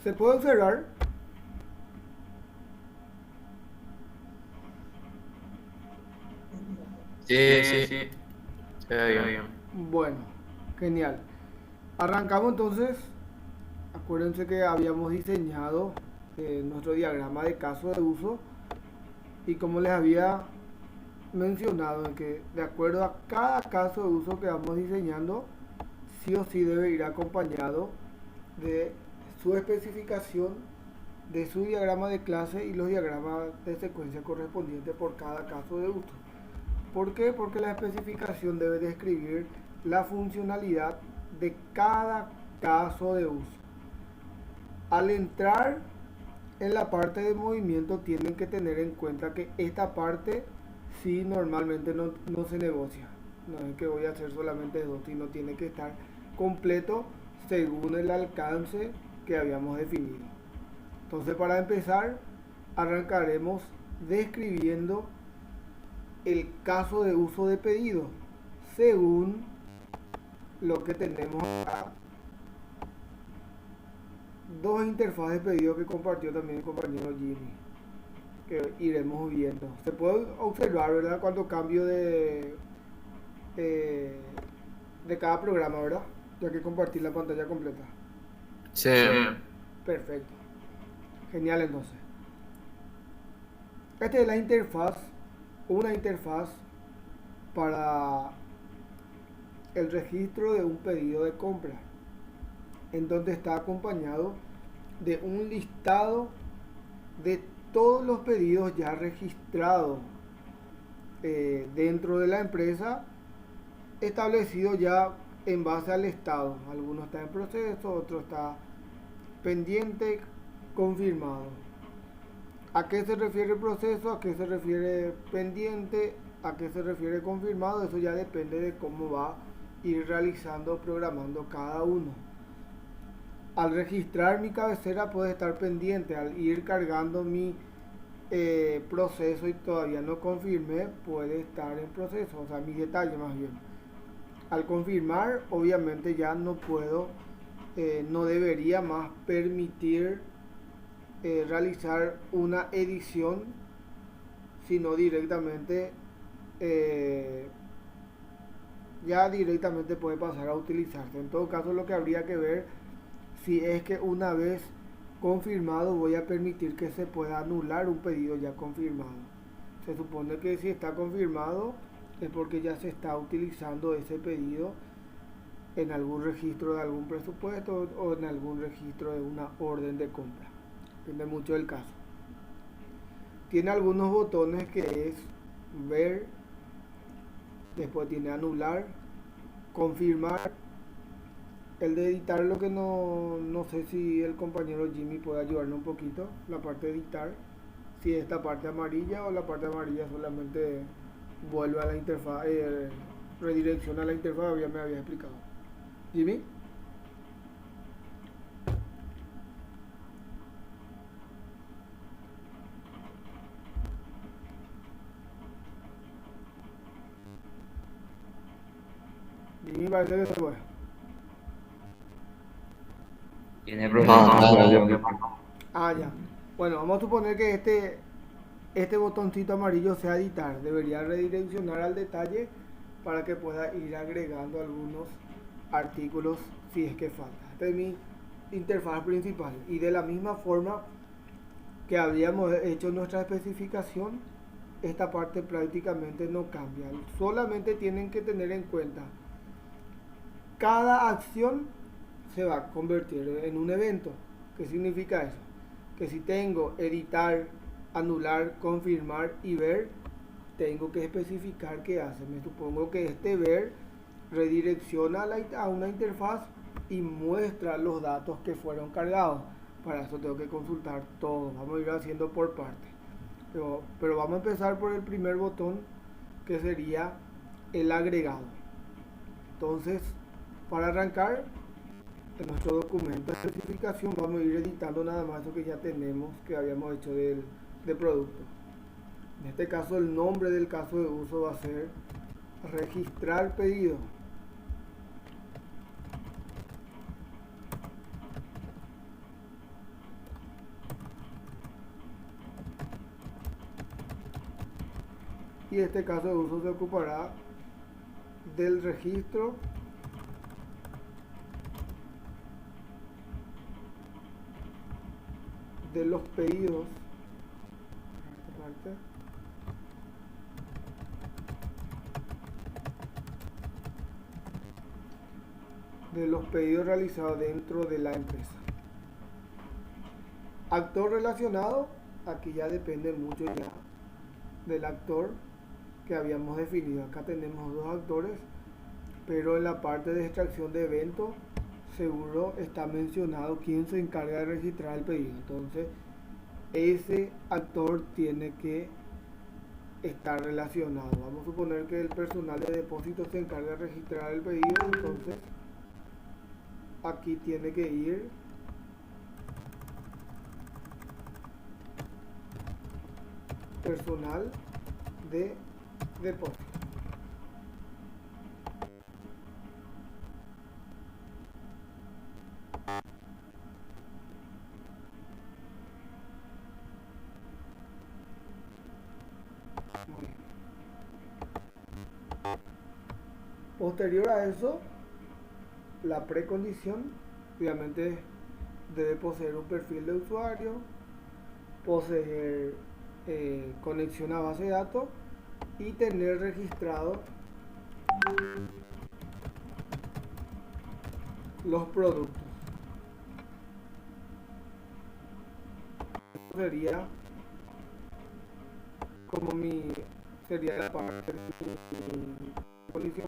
¿Se puede observar? Sí, sí, se ve bien. Bueno, genial. Arrancamos entonces. Acuérdense que habíamos diseñado nuestro diagrama de caso de uso y como les había mencionado que de acuerdo a cada caso de uso que vamos diseñando, sí o sí debe ir acompañado de su especificación, de su diagrama de clase y los diagramas de secuencia correspondientes por cada caso de uso. ¿Por qué? Porque la especificación debe describir la funcionalidad de cada caso de uso. Al entrar en la parte de movimiento tienen que tener en cuenta que esta parte sí normalmente no se negocia. No es que voy a hacer solamente dos, sino tiene que estar completo según el alcance que habíamos definido. Entonces para empezar arrancaremos describiendo el caso de uso de pedido según lo que tenemos acá. Dos interfaces de pedido que compartió también el compañero Jimmy, que iremos viendo. Se puede observar, ¿verdad? Cuando cambio eh, de cada programa, ¿verdad? Ya que compartir la pantalla completa. Sí, Sí. Perfecto. Genial entonces. Esta es la interfaz, una interfaz para el registro de un pedido de compra, en donde está acompañado de un listado de todos los pedidos ya registrados dentro de la empresa, establecido ya en base al estado. Algunos están en proceso, otro está pendiente, confirmado. ¿A qué se refiere el proceso? ¿A qué se refiere pendiente? ¿A qué se refiere confirmado? Eso ya depende de cómo va a ir realizando, programando cada uno. Al registrar mi cabecera puede estar pendiente, al ir cargando mi proceso y todavía no confirmé, puede estar en proceso, o sea, mi detalle más bien. Al confirmar, obviamente ya no puedo, no debería más permitir realizar una edición, sino directamente, eh, ya directamente puede pasar a utilizarse. En todo caso, lo que habría que ver si es que una vez confirmado voy a permitir que se pueda anular un pedido ya confirmado. Se supone que si está confirmado es porque ya se está utilizando ese pedido en algún registro de algún presupuesto o en algún registro de una orden de compra. Depende mucho del caso. Tiene algunos botones que es ver, después tiene anular, confirmar. El de editar lo que no sé si el compañero Jimmy puede ayudarnos un poquito, la parte de editar, si esta parte amarilla o la parte amarilla solamente vuelve a la interfaz, redirecciona a la interfaz, ya me había explicado. Jimmy, Jimmy parece que se fue. Tiene no, problemas no, de no, audio. Ah, ya. Bueno, vamos a suponer que este botoncito amarillo sea editar. Debería redireccionar al detalle para que pueda ir agregando algunos artículos si es que falta. Esta es mi interfaz principal. Y de la misma forma que habíamos hecho nuestra especificación, esta parte prácticamente no cambia. Solamente tienen que tener en cuenta cada acción se va a convertir en un evento. ¿Qué significa eso? Que si tengo editar, anular, confirmar y ver, tengo que especificar qué hace. Me supongo que este ver redirecciona a una interfaz y muestra los datos que fueron cargados. Para eso tengo que consultar todo. Vamos a ir haciendo por parte. Pero vamos a empezar por el primer botón, que sería el agregado. Entonces, para arrancar, en nuestro documento de especificación vamos a ir editando nada más lo que ya tenemos, que habíamos hecho de producto. En este caso el nombre del caso de uso va a ser registrar pedido. y este caso de uso se ocupará del registro de los pedidos realizados dentro de la empresa. Actor relacionado, aquí ya depende mucho ya del actor que habíamos definido. Acá tenemos dos actores, pero en la parte de extracción de eventos seguro está mencionado quién se encarga de registrar el pedido. Entonces ese actor tiene que estar relacionado. Vamos a suponer que el personal de depósito se encarga de registrar el pedido, entonces aquí tiene que ir personal de depósito. Muy bien. Posterior a eso, la precondición obviamente debe poseer un perfil de usuario, poseer conexión a base de datos y tener registrado los productos. Esto sería como sería la parte de mi condición.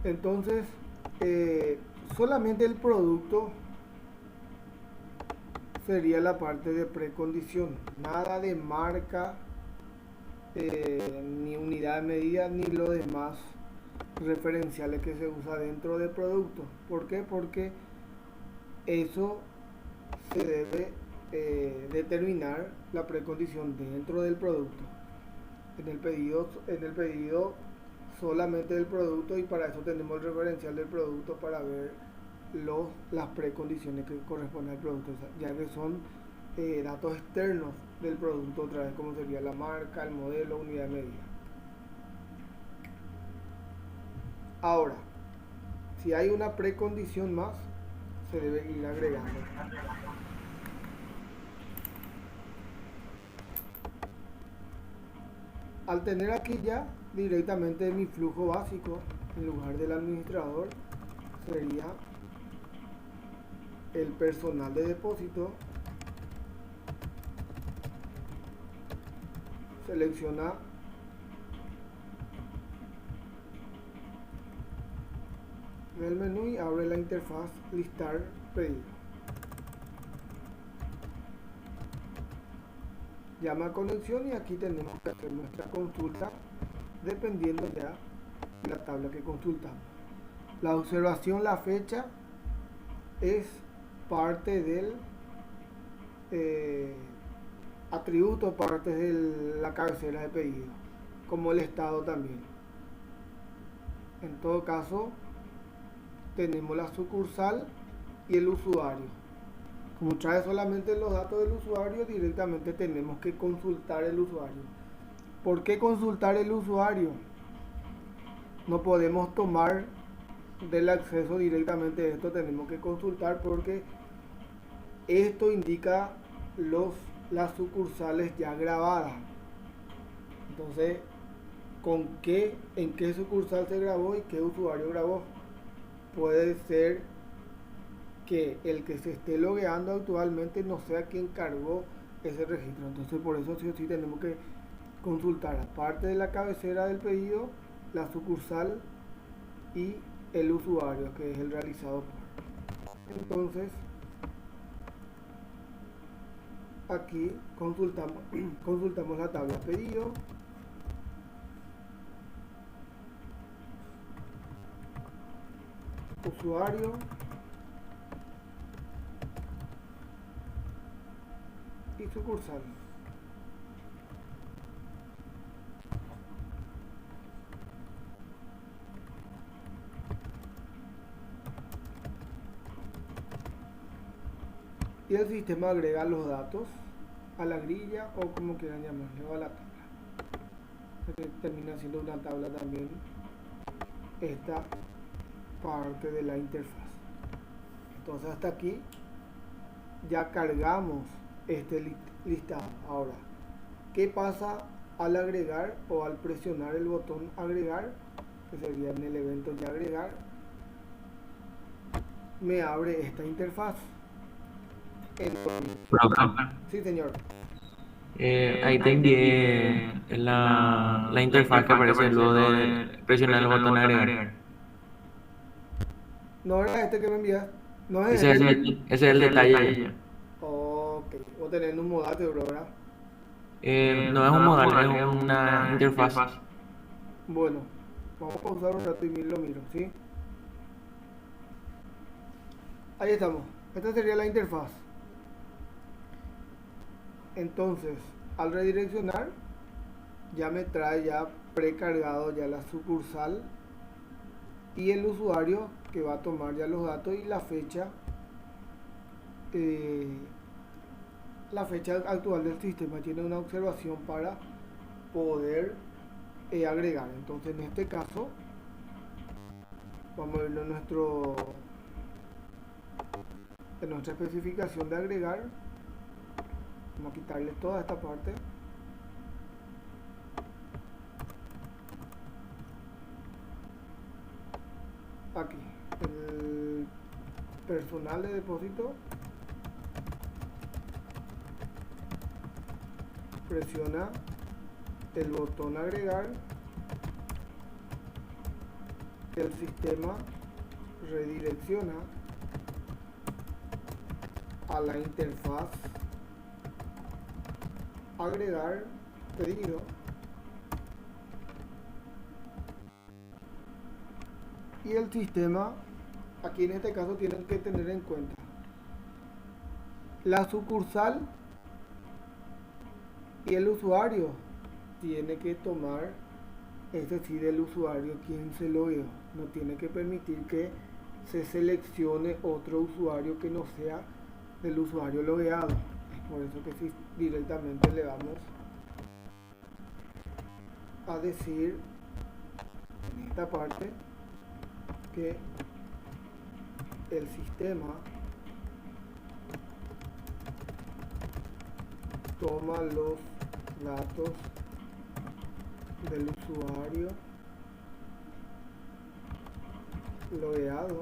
Entonces, solamente el producto sería la parte de precondición, nada de marca, ni unidad de medida, ni lo demás referenciales que se usa dentro del producto. ¿Por qué? Porque eso se debe determinar la precondición dentro del producto. En el pedido solamente del producto, y para eso tenemos el referencial del producto para ver las precondiciones que corresponden al producto, ya que son datos externos del producto, otra vez como sería la marca, el modelo, unidad de medida. Ahora, si hay una precondición más, se debe ir agregando. Al tener aquí ya directamente mi flujo básico, en lugar del administrador, sería el personal de depósito. Selecciona el menú y abre la interfaz listar pedido. Llama a conexión y aquí tenemos que hacer nuestra consulta dependiendo ya de la tabla que consultamos. La observación, la fecha, es parte del atributo, parte de la cabecera de pedido, como el estado también. En todo caso, tenemos la sucursal y el usuario. Como trae solamente los datos del usuario, directamente tenemos que consultar el usuario. ¿Por qué consultar el usuario? No podemos tomar del acceso directamente de esto, tenemos que consultar porque esto indica las sucursales ya grabadas. Entonces, en qué sucursal se grabó y qué usuario grabó. Puede ser que el que se esté logueando actualmente no sea quien cargó ese registro. Entonces, por eso sí o sí tenemos que consultar, aparte de la cabecera del pedido, la sucursal y el usuario, que es el realizado por. Entonces, aquí consultamos la tabla pedido, usuario, y sucursal. Y el sistema agrega los datos a la grilla o como quieran llamarle, o a la tabla. Termina siendo una tabla también esta parte de la interfaz. Entonces hasta aquí ya cargamos este listado. Ahora, ¿qué pasa al agregar o al presionar el botón agregar? Que sería en el evento ya agregar. Me abre esta interfaz. Entonces, sí, señor. Ahí te envié la interfaz que aparece luego de presionar el botón agregar. No era este que me envías. No es Ese es este. ese es el detalle. Ok. Vos tenés un modate, bro, ¿verdad? No es un modal, es una interfaz. Bueno, vamos a pausar un rato y lo miro, ¿sí? Ahí estamos. Esta sería la interfaz. Entonces, al redireccionar, ya me trae ya precargado ya la sucursal y el usuario que va a tomar ya los datos y la fecha actual del sistema. Tiene una observación para poder agregar. Entonces, en este caso, vamos a verlo en nuestra especificación de agregar. Vamos a quitarle toda esta parte. Aquí, el personal de depósito. Presiona el botón agregar. El sistema redirecciona a la interfaz agregar pedido y el sistema, aquí en este caso tienen que tener en cuenta la sucursal y el usuario tiene que tomar, es decir, el usuario quien se logueó, no tiene que permitir que se seleccione otro usuario que no sea del usuario logueado. Por eso que si directamente le vamos a decir en esta parte que el sistema toma los datos del usuario logueado,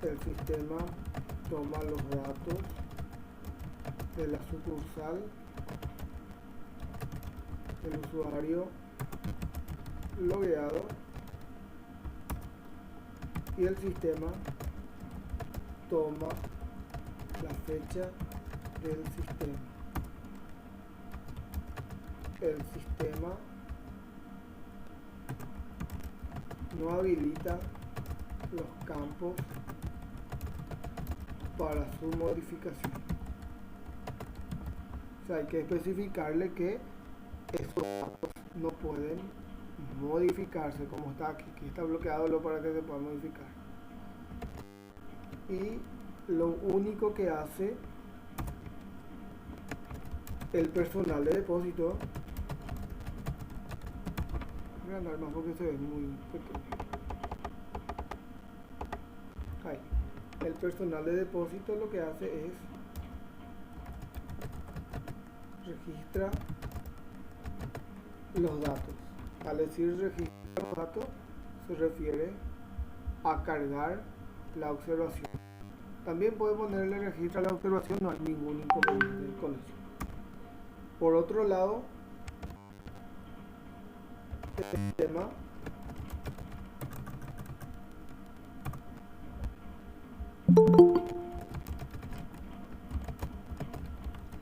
el sistema toma los datos de la sucursal del usuario logueado y el sistema toma la fecha del sistema. El sistema no habilita los campos para su modificación. O sea, hay que especificarle que esos datos no pueden modificarse como está aquí. Aquí está bloqueado lo para que se pueda modificar. Y lo único que hace el personal de depósito, voy a andar más porque se ve muy pequeño. Ahí. El personal de depósito lo que hace es registra los datos. Al decir registra los datos se refiere a cargar la observación. También puede ponerle registra la observación, no hay ningún inconveniente con eso. Por otro lado, el sistema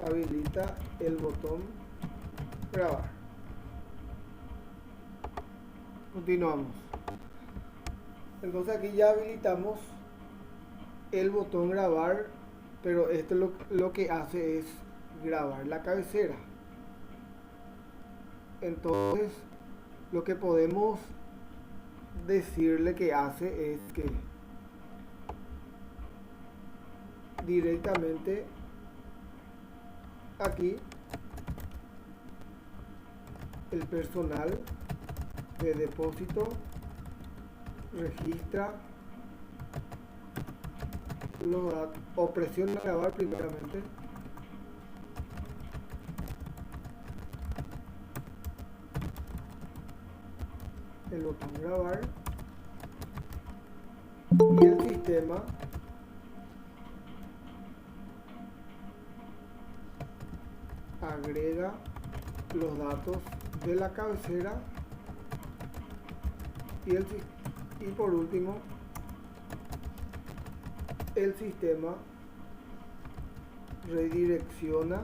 habilita el botón grabar. Continuamos. Entonces aquí ya habilitamos el botón grabar, pero esto lo que hace es grabar la cabecera. Entonces lo que podemos decirle que hace es que directamente aquí el personal de depósito registra los datos, o presiona grabar primeramente, el botón grabar, y el sistema agrega los datos de la cabecera y por último el sistema redirecciona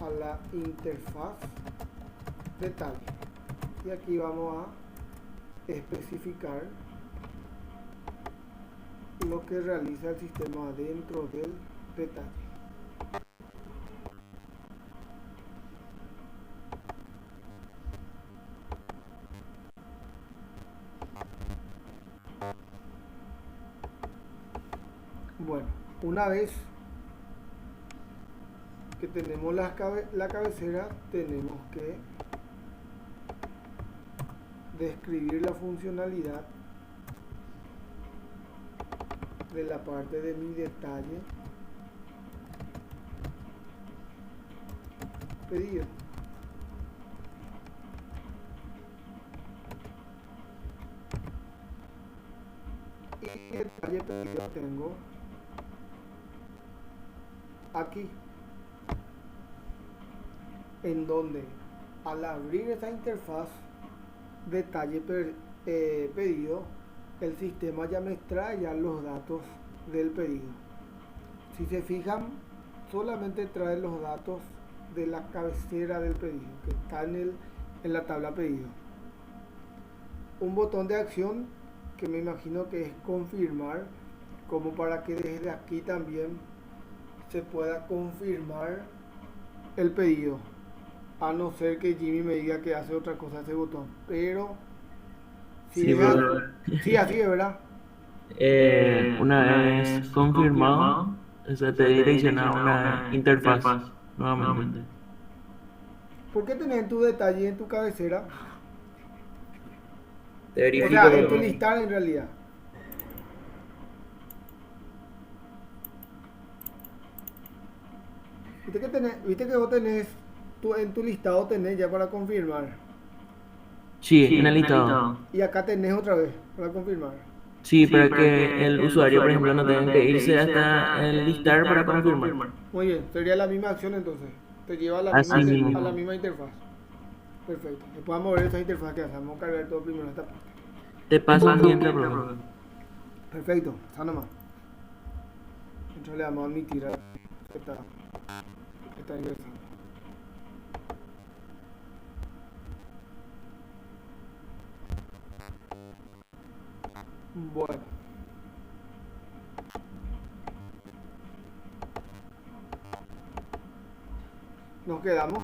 a la interfaz detalle, y aquí vamos a especificar lo que realiza el sistema dentro del detalle. Bueno, una vez que tenemos la cabecera, tenemos que describir la funcionalidad de la parte de mi detalle pedido. Y el detalle pedido tengo aquí, en donde al abrir esa interfaz detalle pedido, el sistema ya me extrae ya los datos del pedido. Si se fijan, solamente trae los datos de la cabecera del pedido que está en la tabla pedido. Un botón de acción que me imagino que es confirmar, como para que desde aquí también se pueda confirmar el pedido, a no ser que Jimmy me diga que hace otra cosa ese botón, pero Sí, pero sí, así es, ¿verdad? una vez confirmado, o sea, te direcciona a una interfaz nuevamente. ¿Por qué tenés en tu detalle en tu cabecera? Te O verifico. sea, en tu listar en realidad. Viste que vos tenés, en tu listado tenés ya para confirmar. Sí, en el listado. Y acá tenés otra vez para confirmar. Sí, para que el usuario, por ejemplo, no tenga que irse hasta el listar para confirmar. Muy bien, sería la misma acción entonces. Te lleva a la, Así mismo. a la misma interfaz. Perfecto. Después vamos a ver esa interfaz que hacemos. Vamos a cargar todo primero esta parte. Te paso mientras, profe. Perfecto, está nomás. Entonces le vamos a admitir a que está ingresando. Bueno. Nos quedamos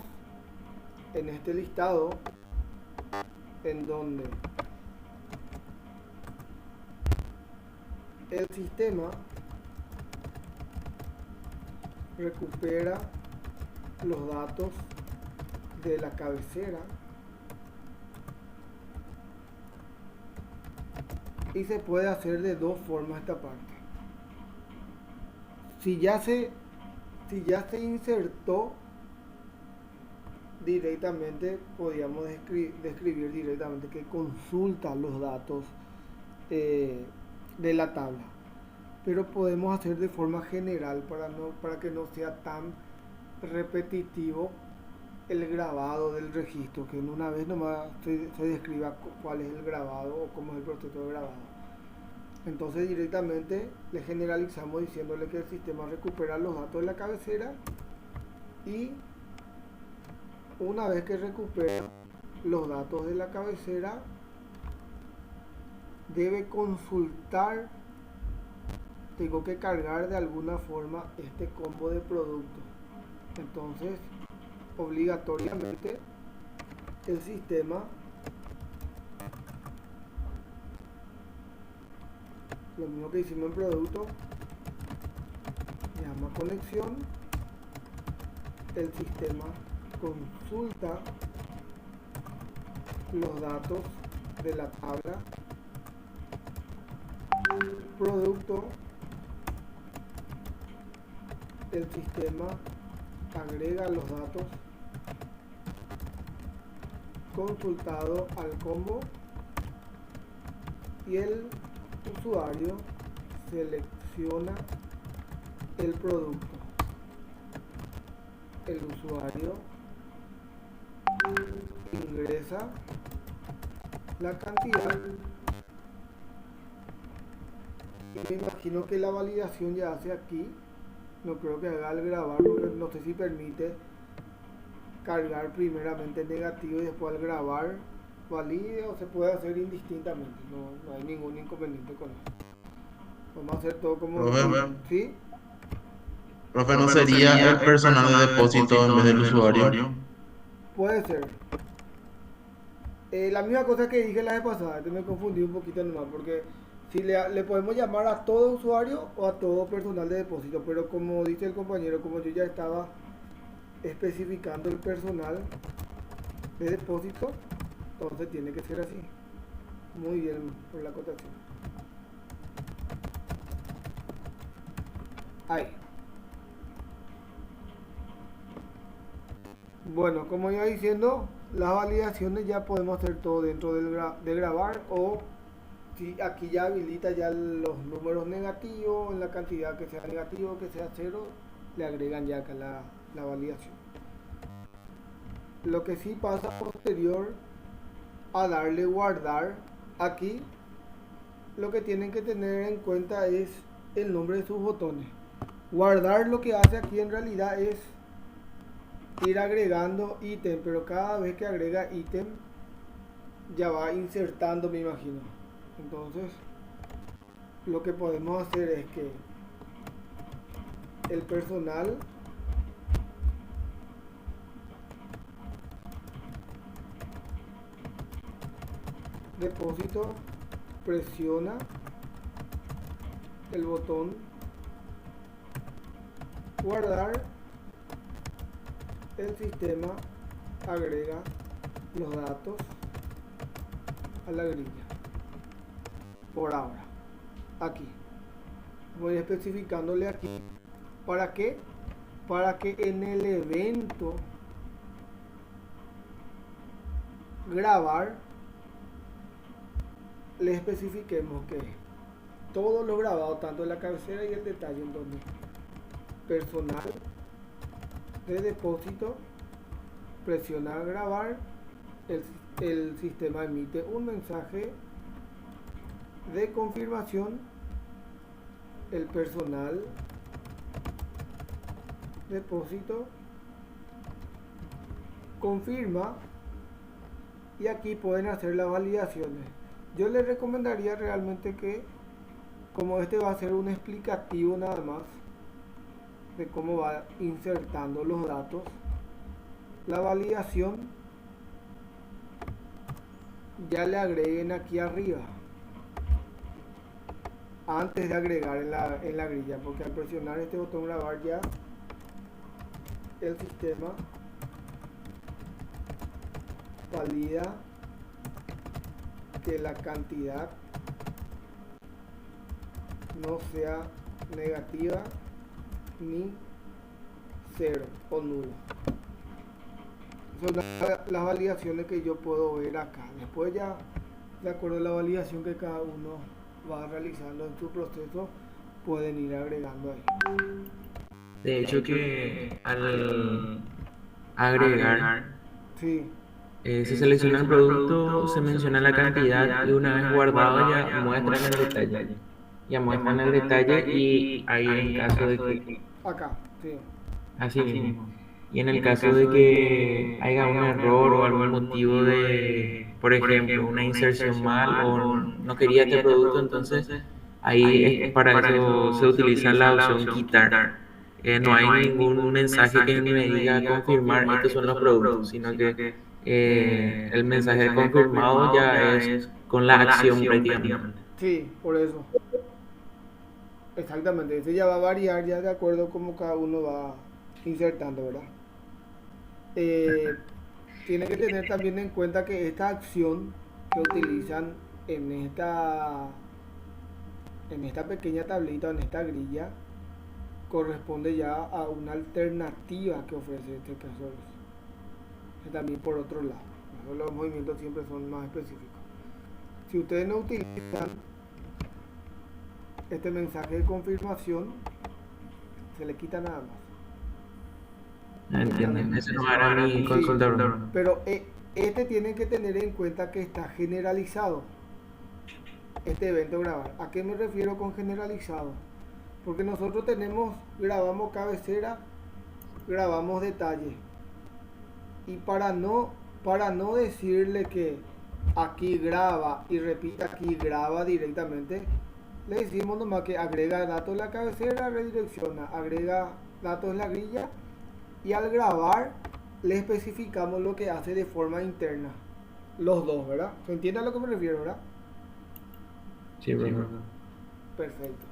en este listado en donde el sistema recupera los datos de la cabecera y se puede hacer de dos formas esta parte. Si ya se insertó directamente, podríamos describir directamente que consulta los datos de la tabla, pero podemos hacer de forma general para que no sea tan repetitivo el grabado del registro, que en una vez nomás se describa cuál es el grabado o cómo es el proceso de grabado. Entonces directamente le generalizamos diciéndole que el sistema recupera los datos de la cabecera, y una vez que recupera los datos de la cabecera debe consultar, tengo que cargar de alguna forma este combo de productos. Entonces obligatoriamente el sistema, lo mismo que hicimos en producto, se llama conexión. El sistema consulta los datos de la tabla producto. El sistema agrega los datos consultado al combo y el usuario selecciona el producto. El usuario ingresa la cantidad y me imagino que la validación ya hace aquí. No creo que haga al grabar porque no sé si permite cargar primeramente negativo y después al grabar valide, o se puede hacer indistintamente. No hay ningún inconveniente con eso. Vamos a hacer todo como... Profe, ¿Sí? profe, ¿no sería el personal de depósito en vez del usuario? Puede ser. La misma cosa que dije la vez pasada, que me confundí un poquito nomás, porque si le podemos llamar a todo usuario o a todo personal de depósito, pero como dice el compañero, como yo ya estaba especificando el personal de depósito, entonces tiene que ser así. Muy bien por la acotación. Ahí. Bueno, como iba diciendo, las validaciones ya podemos hacer todo dentro de grabar, o si aquí ya habilita ya los números negativos, en la cantidad que sea negativo, que sea cero, le agregan ya acá la validación. Lo que sí pasa posterior a darle guardar, aquí lo que tienen que tener en cuenta es el nombre de sus botones. Guardar lo que hace aquí en realidad es ir agregando ítem, pero cada vez que agrega ítem ya va insertando, me imagino. Entonces lo que podemos hacer es que el personal depósito presiona el botón guardar, el sistema agrega los datos a la grilla. Por ahora, aquí voy especificándole aquí. ¿Para qué? Para que en el evento grabar le especifiquemos que todo lo grabado, tanto en la cabecera y el detalle, en donde personal de depósito presiona grabar, el sistema emite un mensaje de confirmación, el personal depósito confirma, y aquí pueden hacer las validaciones. Yo les recomendaría realmente que, como este va a ser un explicativo nada más de cómo va insertando los datos, la validación ya le agreguen aquí arriba antes de agregar en la grilla, porque al presionar este botón grabar ya el sistema valida que la cantidad no sea negativa ni cero o nulo. Son las validaciones que yo puedo ver acá. Después ya, de acuerdo a la validación que cada uno va realizando en su proceso, pueden ir agregando ahí. De hecho que al agregar, Sí, se selecciona el producto, se menciona la cantidad y una vez guardado ya muestran el detalle. Ya muestran el detalle y ahí en caso de que, acá, sí. así mismo, y en el caso de que haya un error o algún motivo de, por ejemplo, una inserción mal o no quería este producto, entonces ahí para eso se utiliza la opción quitar. No hay ningún mensaje que me diga confirmar estos son los productos, sino que el mensaje confirmado ya es con la acción prácticamente. Sí, por eso. Exactamente, ese ya va a variar ya de acuerdo como cada uno va insertando, ¿verdad? Eh, Tiene que tener también en cuenta que esta acción que utilizan en esta pequeña tablita o en esta grilla corresponde ya a una alternativa que ofrece este caso también por otro lado. Los movimientos siempre son más específicos. Si ustedes no utilizan este mensaje de confirmación, se le quita nada más. Entienden, eso no era mi consulta, bro. Pero este tienen que tener en cuenta que está generalizado este evento grabar. ¿A qué me refiero con generalizado? Porque nosotros grabamos cabecera, grabamos detalle. Y para no decirle que aquí graba y repite aquí graba directamente, le decimos nomás que agrega datos en la cabecera, redirecciona, agrega datos en la grilla, y al grabar le especificamos lo que hace de forma interna. Los dos, ¿verdad? ¿Se entiende a lo que me refiero, verdad? Sí, bro. Perfecto.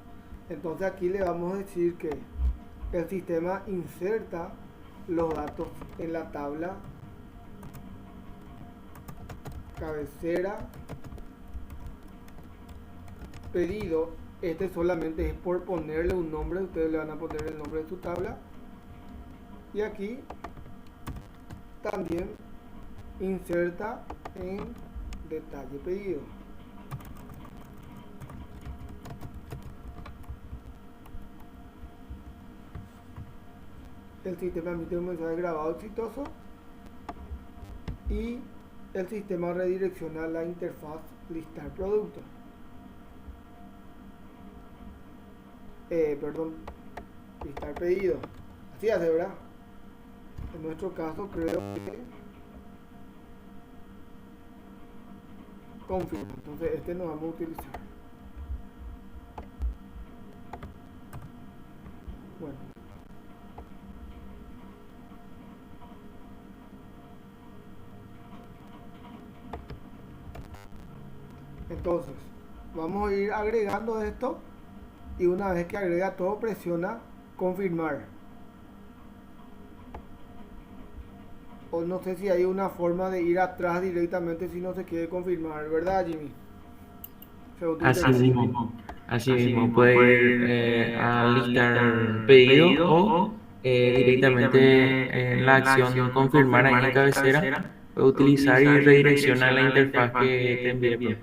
Entonces aquí le vamos a decir que el sistema inserta los datos en la tabla cabecera pedido. Este solamente es por ponerle un nombre, ustedes le van a poner el nombre de su tabla, y aquí también inserta en detalle pedido. El sistema emite un mensaje grabado exitoso y el sistema redirecciona la interfaz listar producto. Listar pedido. Así hace, ¿verdad? En nuestro caso creo que confirma. Entonces este no vamos a utilizar. Bueno. Entonces, vamos a ir agregando esto, y una vez que agrega todo, presiona confirmar. O no sé si hay una forma de ir atrás directamente si no se quiere confirmar, ¿verdad, Jimmy? Así mismo, puede ir a listar pedido o directamente en la acción confirmar ahí en cabecera, puede utilizar y redireccionar la interfaz que te envié.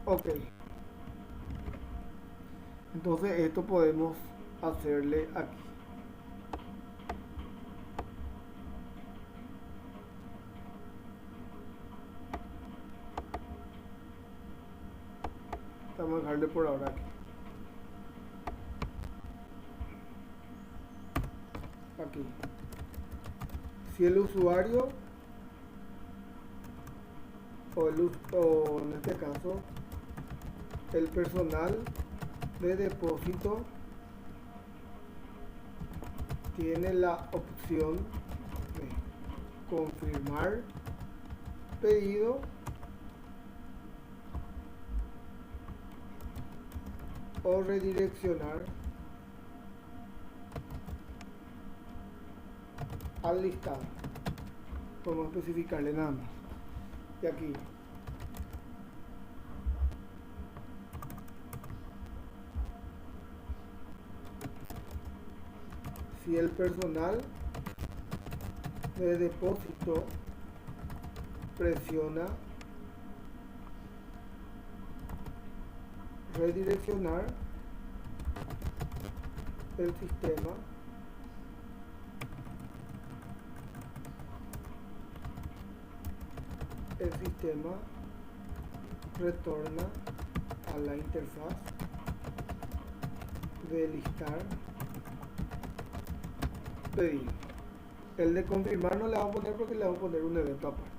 Ok. Entonces esto podemos hacerle aquí. Vamos a dejarle por ahora aquí. Aquí. Si el usuario o en este caso el personal de depósito tiene la opción de confirmar pedido o redireccionar al listado. Podemos especificarle nada más. Y aquí si el personal de depósito presiona redireccionar, el sistema retorna a la interfaz de listar pedido. El de confirmar no le vamos a poner porque le vamos a poner un evento aparte.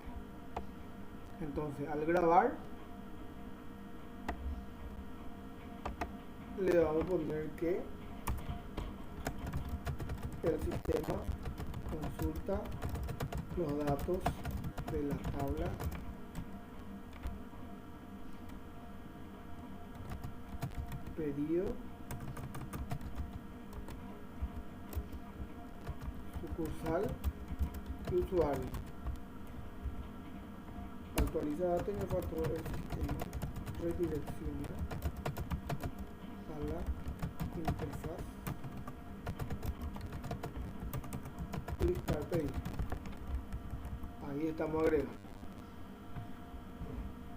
Entonces al grabar le vamos a poner que el sistema consulta los datos de la tabla pedido sucursal y usuario. Actualiza datos y me faltó el sistema redirecciona a la interfaz. Listar pedido. Ahí estamos agregando.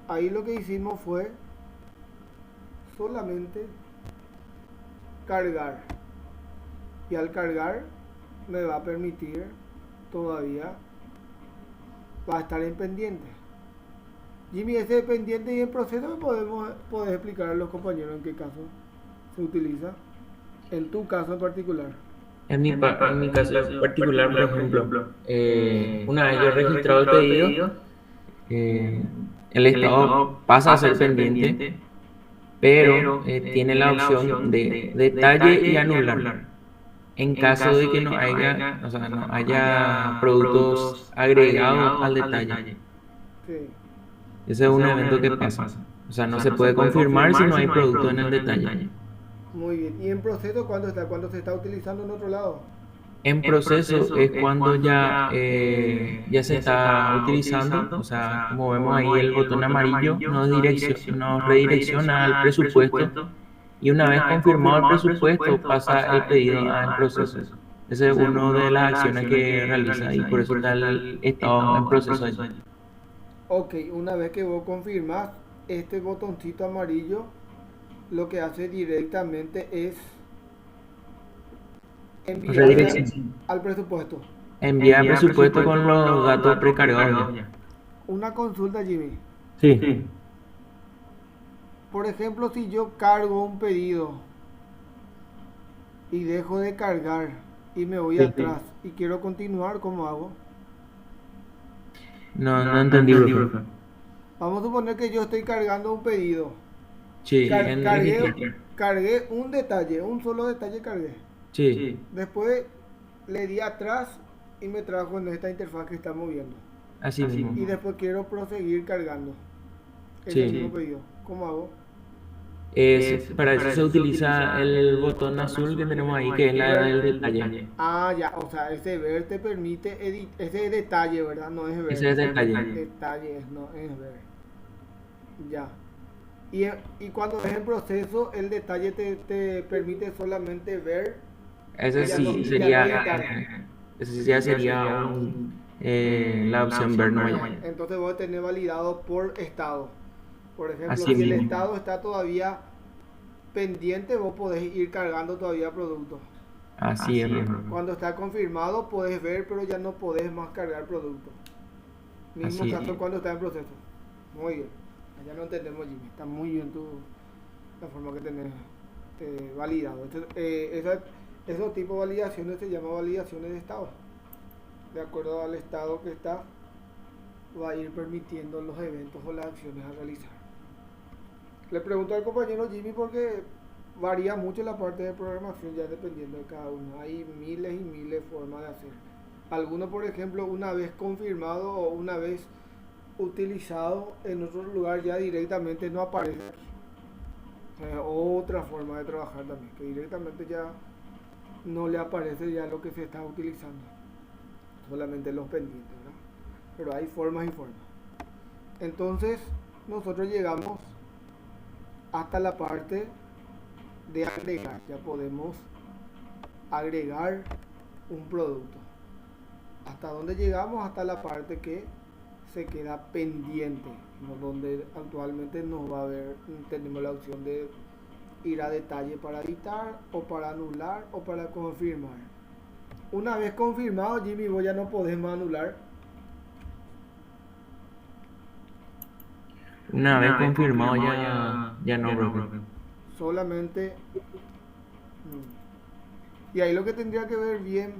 Ahí lo que hicimos fue solamente cargar, y al cargar me va a permitir, todavía va a estar en pendiente. Jimmy, ese pendiente y en proceso podés explicar a los compañeros en qué caso se utiliza, en tu caso en particular. En mi caso particular, por ejemplo, una vez yo he registrado el pedido, el estado pasa a ser pendiente, pero tiene la opción de detalle y anular. En caso de que no haya, o sea, no haya productos agregados al detalle. Sí. Ese es un evento que pasa. O sea, no se puede confirmar si no hay producto en el detalle. Muy bien. ¿Y en proceso cuándo está? ¿Cuándo se está utilizando en otro lado? En proceso es cuando ya se está utilizando, o sea, como vemos ahí el botón amarillo nos redirecciona al presupuesto, y una vez confirmado el presupuesto pasa el pedido en proceso. Esa es una de las acciones que realiza y por eso está el estado en proceso allí. Ok, una vez que vos confirmas, este botoncito amarillo lo que hace directamente es enviar Redirección. al presupuesto. Enviar presupuesto con los datos precargados ya. Una consulta, Jimmy. Sí. Por ejemplo, si yo cargo un pedido y dejo de cargar y me voy atrás y quiero continuar, ¿cómo hago? No entendí, profe. Vamos a suponer que yo estoy cargando un pedido. Sí, en registro. Cargué un detalle, un solo detalle cargué. Sí. Después le di atrás y me trajo en esta interfaz que estamos viendo. Así mismo. Y después quiero proseguir cargando Sí. el mismo pedido. ¿Cómo hago? Para eso se utiliza el botón azul que tenemos ahí, que es la del detalle. Ah, ya, o sea, ese ver te permite ese detalle, ¿verdad? No es ver. Ese es detalle. Detalle, no es ver. Ya. Y cuando es en proceso, el detalle te permite solamente ver. Ese Ya sí no- ya no sería, editar. ese ya sería la opción ver, no vaya. Entonces voy a tener validado por estado. Por ejemplo, Así si el mismo. estado está todavía pendiente, vos podés ir cargando todavía productos. Así es, profe. Cuando está confirmado, podés ver, pero ya no podés más cargar productos. Mismo Así caso es. cuando está en proceso. Muy bien. Ya lo entendemos, Jimmy. Está muy bien la forma que tenés validado. Esos tipos de validaciones se llaman validaciones de estado. De acuerdo al estado que está, va a ir permitiendo los eventos o las acciones a realizar. Le pregunto al compañero Jimmy porque varía mucho la parte de programación ya dependiendo de cada uno. Hay miles y miles de formas de hacer. Algunos, por ejemplo, una vez confirmado o una vez utilizado en otro lugar ya directamente no aparece aquí. Otra forma de trabajar también, que directamente ya no le aparece ya lo que se está utilizando, solamente los pendientes, ¿verdad? Pero hay formas y formas. Entonces nosotros llegamos hasta la parte de agregar. Ya podemos agregar un producto. ¿Hasta dónde llegamos? Hasta la parte que se queda pendiente, ¿no? Donde actualmente nos va a ver, tenemos la opción de ir a detalle para editar o para anular o para confirmar. Una vez confirmado, Jimmy, vos ya no podés más anular. Una vez confirmado ya no, profe. Solamente. Y ahí lo que tendría que ver bien,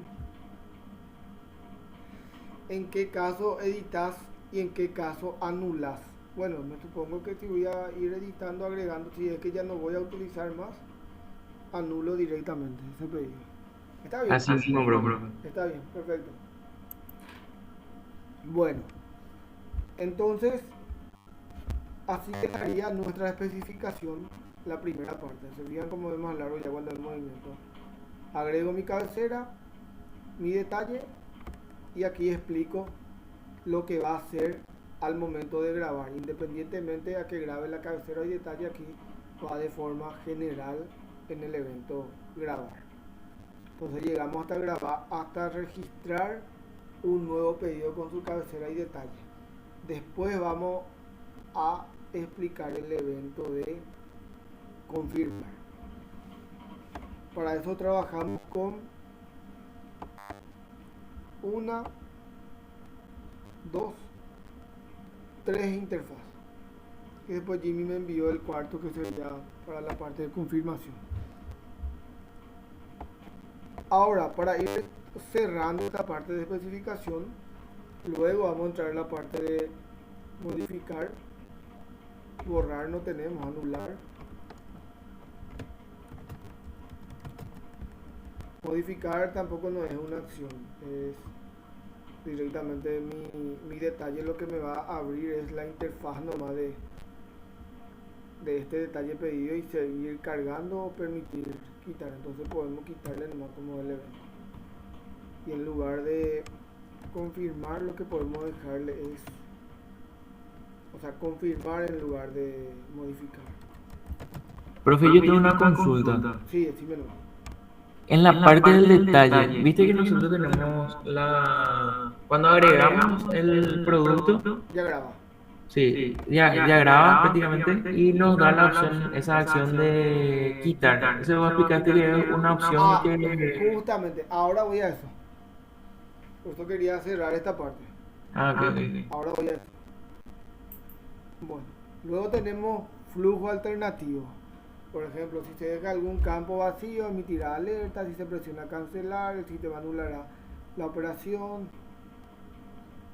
en qué caso editas y en qué caso anulas. Bueno, me supongo que si voy a ir editando, agregando, si es que ya no voy a utilizar más, anulo directamente ese pedido. ¿Está bien? Así mismo, profe. Está bien, perfecto. Bueno, entonces así quedaría nuestra especificación, la primera parte. Se fijan como es más largo ya cuando el movimiento. Agrego mi cabecera, mi detalle y aquí explico lo que va a hacer al momento de grabar. Independientemente a que grabe la cabecera y detalle, aquí va de forma general en el evento grabar. Entonces llegamos hasta grabar, hasta registrar un nuevo pedido con su cabecera y detalle. Después vamos a explicar el evento de confirmar. Para eso trabajamos con una, dos, tres interfaces. Y después Jimmy me envió el cuarto que sería para la parte de confirmación. Ahora, para ir cerrando esta parte de especificación, luego vamos a entrar en la parte de modificar. Borrar no tenemos, anular. Modificar tampoco no es una acción, es directamente mi detalle. Lo que me va a abrir es la interfaz nomás de este detalle pedido y seguir cargando o permitir quitar. Entonces podemos quitarle nomás como el evento. Y en lugar de confirmar, lo que podemos dejarle es, o sea, confirmar en lugar de modificar. Profe, yo tengo una consulta. Sí, decímelo. En la parte del detalle, viste que nosotros tenemos cuando agregamos el producto, Ya graba. sí, ya graba prácticamente y nos da la opción, esa acción de quitar. Eso vos explicaste que es una opción que... Justamente, ahora voy a eso. Justo quería cerrar esta parte. ok. Ahora voy a eso. Bueno, luego tenemos flujo alternativo. Por ejemplo, si se deja algún campo vacío, emitirá alerta. Si se presiona cancelar, el sistema anulará la operación.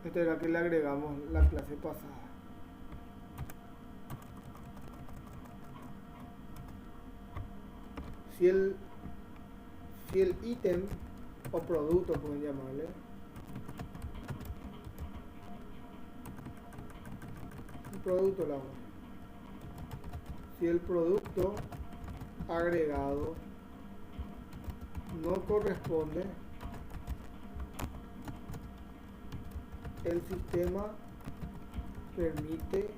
Esta era que le agregamos la clase pasada. Si el ítem o producto, pueden llamarle, un producto la voz. Si el producto agregado no corresponde, el sistema permite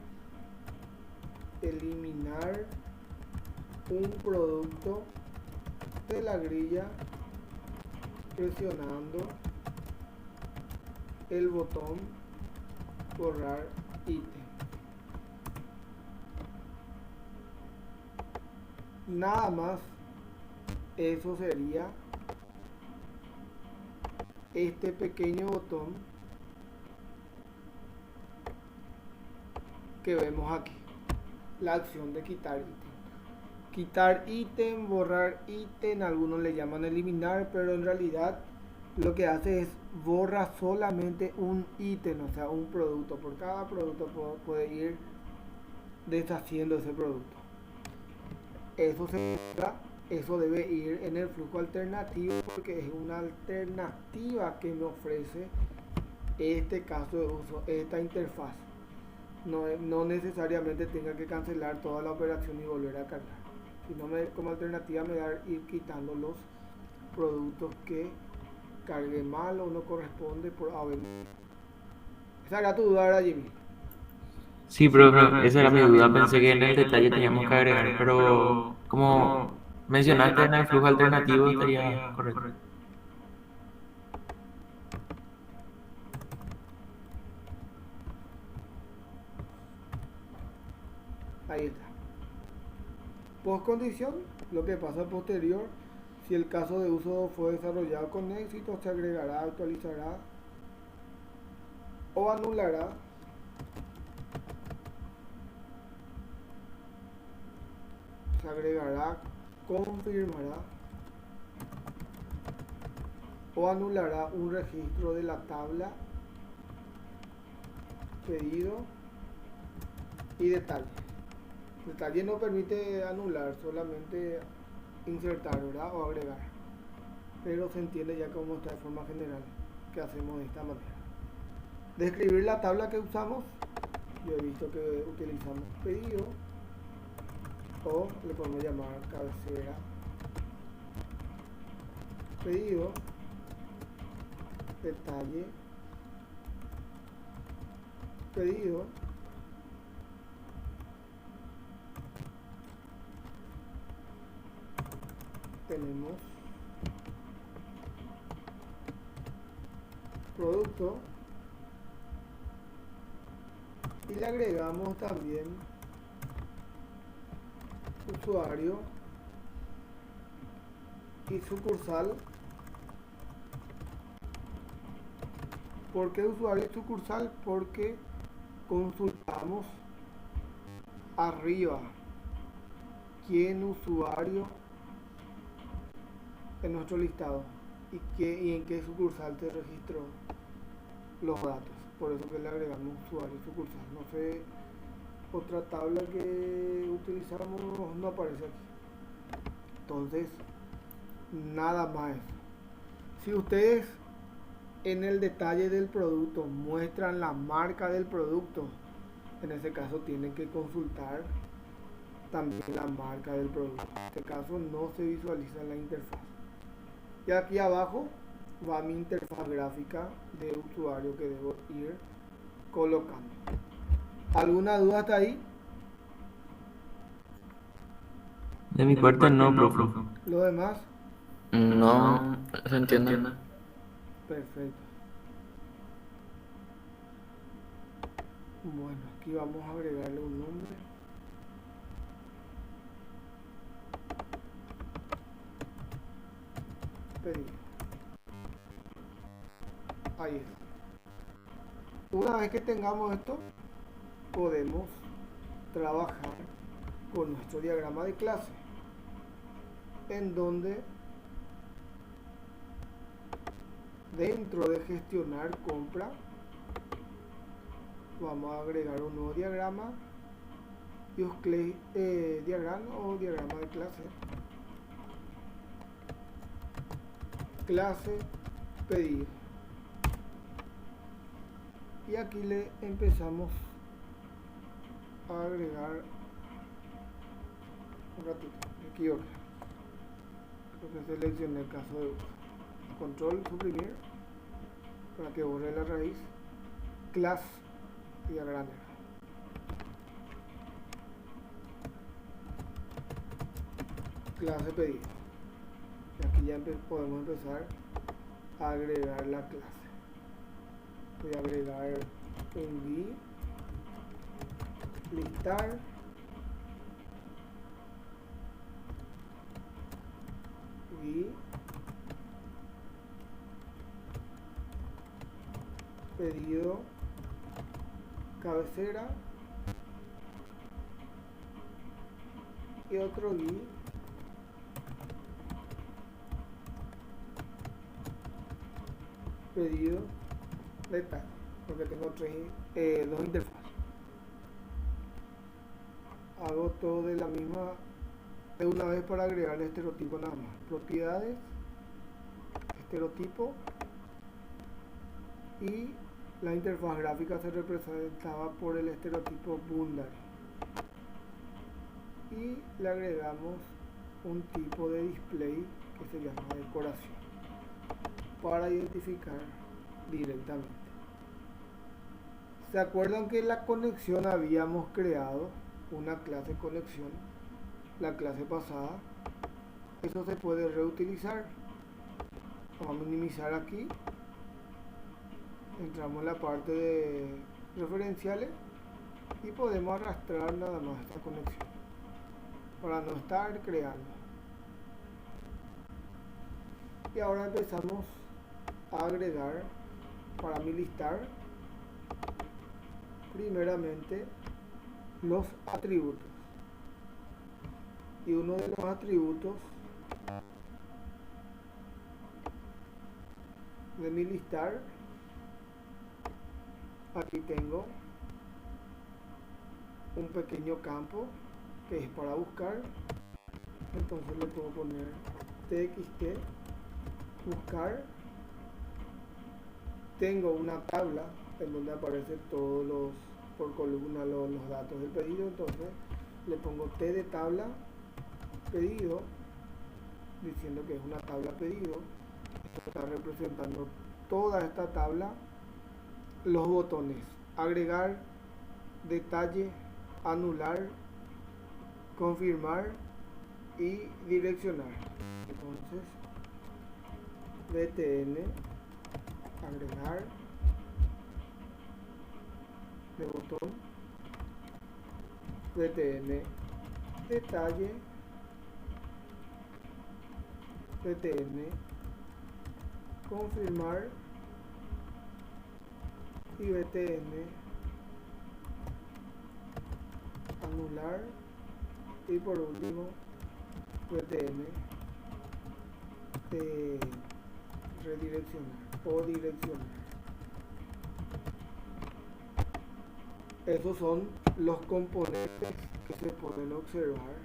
eliminar un producto de la grilla presionando el botón borrar ítem. Nada más, eso sería este pequeño botón que vemos aquí, la acción de quitar ítem. Quitar ítem, borrar ítem, algunos le llaman eliminar, pero en realidad lo que hace es borra solamente un ítem, o sea, un producto. Por cada producto puede ir deshaciendo ese producto. Eso debe ir en el flujo alternativo porque es una alternativa que me ofrece este caso de uso, esta interfaz. No necesariamente tenga que cancelar toda la operación y volver a cargar, sino como alternativa me da ir quitando los productos que cargue mal o no corresponde por ABM. Esa era tu duda, ¿verdad, Jimmy? Sí, pero esa era mi duda. Pensé que en el detalle teníamos que agregar, pero como mencionaste en el flujo alternativo estaría correcto. Ahí está. Postcondición, lo que pasa posterior. Si el caso de uso fue desarrollado con éxito, se agregará, actualizará o anulará se agregará, confirmará o anulará un registro de la tabla pedido y detalle. Detalle no permite anular, solamente insertar, ¿verdad? O agregar, pero se entiende ya cómo está de forma general que hacemos de esta manera. Describir la tabla que usamos, yo he visto que utilizamos pedido o le podemos llamar cabecera, pedido, detalle pedido, tenemos producto y le agregamos también usuario y sucursal. ¿Por qué usuario y sucursal? Porque consultamos arriba quién usuario en nuestro listado y en qué sucursal se registró los datos. Por eso que le agregamos usuario y sucursal. No sé, otra tabla que utilizamos no aparece aquí. Entonces, nada más. Si ustedes en el detalle del producto muestran la marca del producto, en ese caso tienen que consultar también la marca del producto. En este caso no se visualiza en la interfaz. Y aquí abajo va mi interfaz gráfica de usuario que debo ir colocando. ¿Alguna duda hasta ahí? De mi parte no, profe. ¿Lo demás? No, se entiende. Perfecto. Bueno, aquí vamos a agregarle un nombre. Pedido. Ahí está. Una vez que tengamos esto, podemos trabajar con nuestro diagrama de clase, en donde dentro de gestionar compra vamos a agregar un nuevo diagrama, diagrama o diagrama de clase pedido, y aquí le empezamos a agregar un ratito, me equivoqué, creo que seleccioné el caso de uso. Control suprimir para que borre la raíz, class diagrama, clase pedido, y aquí ya podemos empezar a agregar la clase. Voy a agregar un listar pedido cabecera y otro pedido detalle, porque tengo dos interfaces. Hago todo de una vez para agregar el estereotipo nada más. Propiedades, estereotipo, y la interfaz gráfica se representaba por el estereotipo Boundary, y le agregamos un tipo de display que se llama decoración para identificar directamente. ¿Se acuerdan que en la conexión habíamos creado una clase conexión la clase pasada? Eso se puede reutilizar. Vamos a minimizar aquí, entramos en la parte de referenciales y podemos arrastrar nada más esta conexión para no estar creando. Y ahora empezamos a agregar para mi listar primeramente los atributos, y uno de los atributos de mi listar, aquí tengo un pequeño campo que es para buscar, entonces le puedo poner txt buscar. Tengo una tabla en donde aparecen todos por columna los datos del pedido, entonces le pongo t de tabla pedido, diciendo que es una tabla pedido. Esto está representando toda esta tabla los botones agregar, detalle, anular, confirmar y direccionar. Entonces, DTN, agregar, de botón, DTN, detalle, DTN, confirmar y BTN, anular y por último BTN de redireccionar o direccionar. Esos son los componentes que se pueden observar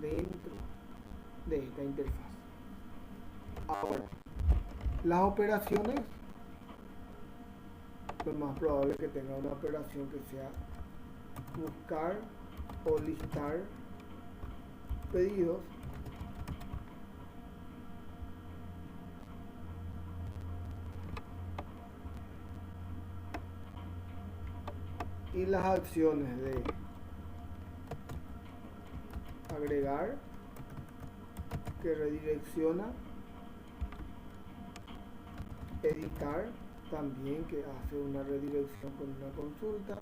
dentro de esta interfaz. Ahora, las operaciones, lo más probable es que tenga una operación que sea buscar o listar pedidos, y las acciones de agregar, que redirecciona, editar, también que hace una redirección con una consulta.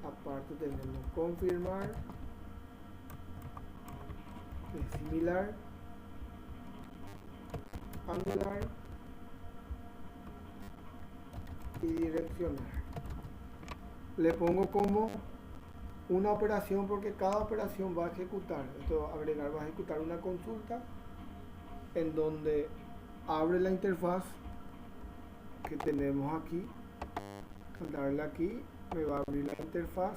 Aparte tenemos confirmar, que es similar, anular y direccionar. Le pongo como una operación porque cada operación va a ejecutar. Esto agregar va a ejecutar una consulta en donde abre la interfaz que tenemos aquí. Al darle aquí me va a abrir la interfaz.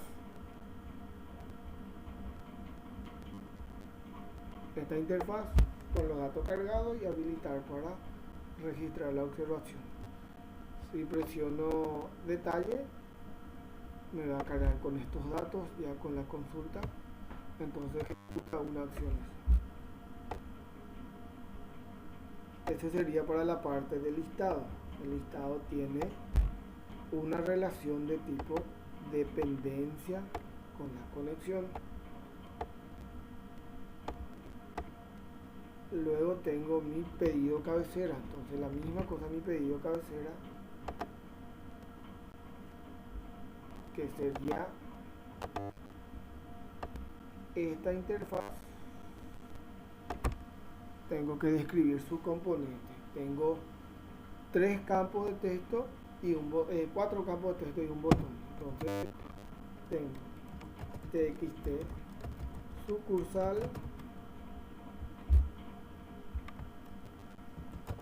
Esta interfaz con los datos cargados y habilitar para registrar la observación. Si presiono detalle, me va a cargar con estos datos ya con la consulta. Entonces ejecuta una acción. Este sería para la parte del listado. El listado tiene una relación de tipo dependencia con la conexión. Luego tengo mi pedido cabecera. Entonces la misma cosa, mi pedido cabecera, que sería esta interfaz. Tengo que describir sus componentes. Tengo 3 campos de texto y 4 campos de texto y un botón. Entonces tengo txt sucursal,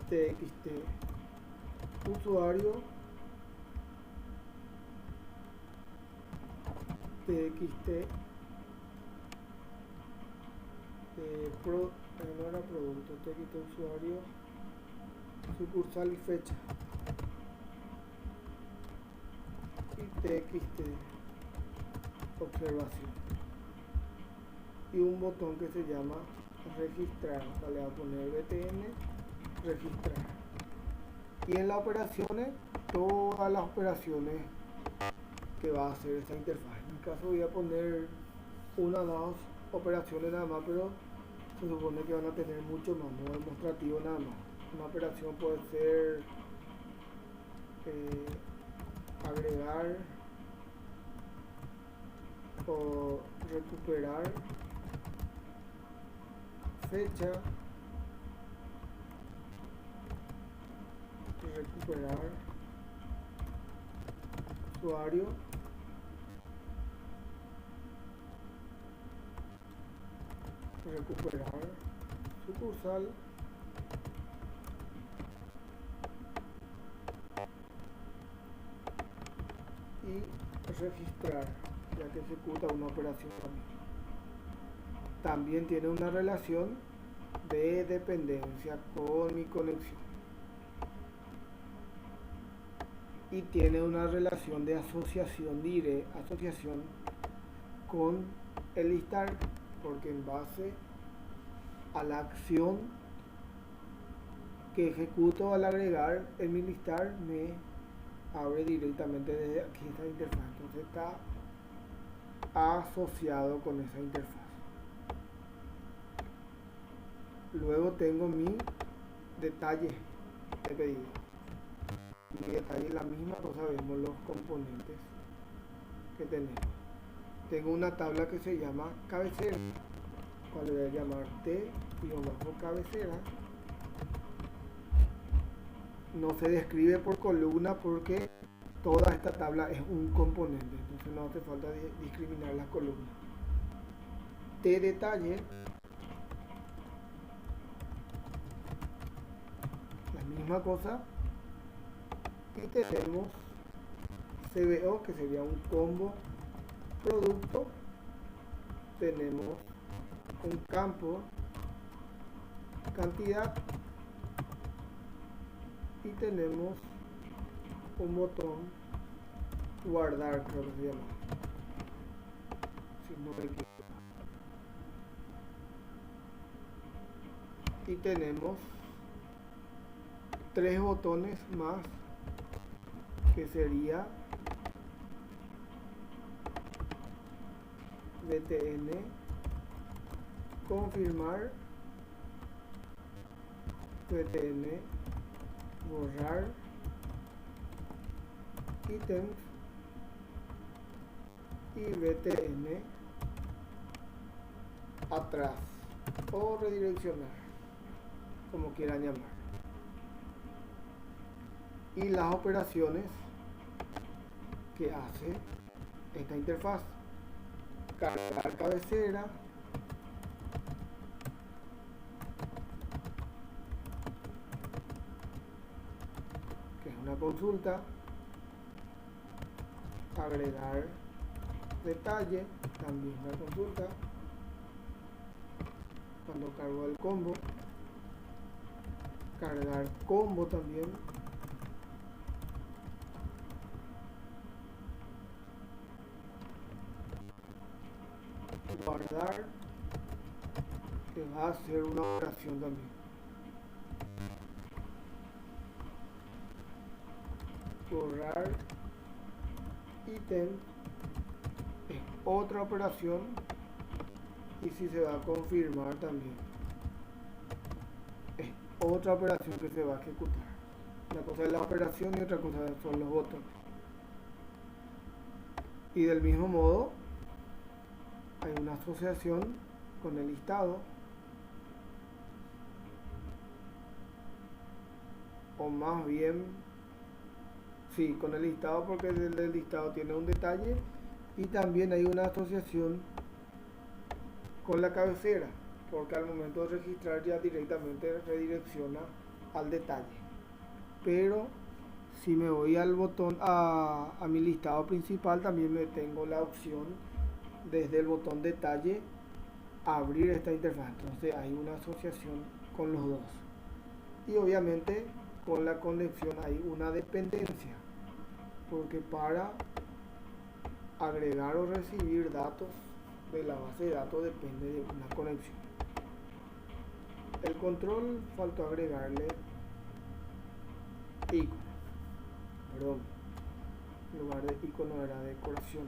txt usuario, txt no era producto, txt usuario, sucursal y fecha, y txt observación, y un botón que se llama registrar. Le voy a poner btn registrar. Y en las operaciones, todas las operaciones que va a hacer esta interfaz. En mi caso voy a poner una o dos operaciones nada más, pero se supone que van a tener mucho más, no demostrativo nada más. Una operación puede ser agregar o recuperar fecha, recuperar usuario, recuperar sucursal y registrar, ya que ejecuta una operación también tiene una relación de dependencia con mi conexión y tiene una relación de asociación asociación con el listar, porque en base a la acción que ejecuto al agregar en mi listar me abre directamente desde aquí esta interfaz. Entonces está asociado con esa interfaz. Luego tengo mi detalle de pedido. Mi detalle es la misma cosa, vemos los componentes que tenemos. Tengo una tabla que se llama cabecera, cual le voy a llamar t-cabecera. No se describe por columna porque toda esta tabla es un componente, entonces no hace falta discriminar las columnas. T detalle, la misma cosa, y tenemos CBO, que sería un combo producto. Tenemos un campo cantidad y tenemos un botón guardar, creo que se llama, si no me equivoco. Y tenemos 3 botones más, que sería btn confirmar, btn borrar ítems y btn atrás o redireccionar, como quieran llamar. Y las operaciones que hace esta interfaz: cargar cabecera, que es una consulta, agregar detalle, también una consulta, cuando cargo el combo, cargar combo también, guardar, que va a hacer una operación también, borrar ítem es otra operación, y si se va a confirmar también es otra operación que se va a ejecutar. Una cosa es la operación y otra cosa son los botones. Y del mismo modo hay una asociación con el listado, o más bien, sí, con el listado, porque el listado tiene un detalle, y también hay una asociación con la cabecera, porque al momento de registrar ya directamente redirecciona al detalle. Pero si me voy al botón a mi listado principal, también me tengo la opción desde el botón detalle abrir esta interfaz. Entonces hay una asociación con los dos, y obviamente con la conexión hay una dependencia, porque para agregar o recibir datos de la base de datos depende de una conexión. El control faltó agregarle icono, perdón, en lugar de icono era decoración.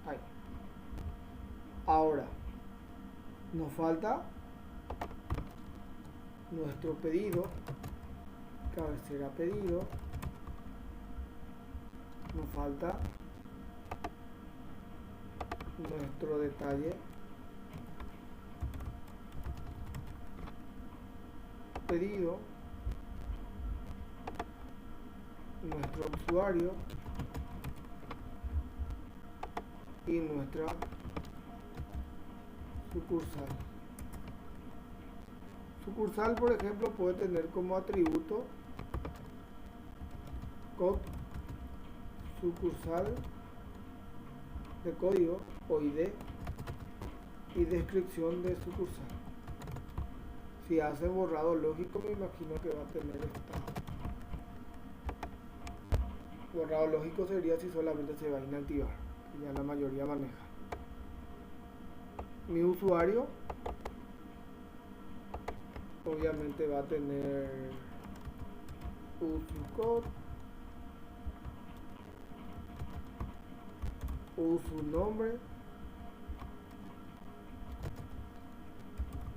Ahí. Ahora nos falta nuestro pedido, cabecera pedido, nos falta nuestro detalle pedido, nuestro usuario y nuestra sucursal. Sucursal, por ejemplo, puede tener como atributo code sucursal de código o ID y descripción de sucursal. Si hace borrado lógico, me imagino que va a tener esta. Borrado lógico sería si solamente se va a inactivar, que ya la mayoría maneja. Mi usuario obviamente va a tener usucode, usunombre,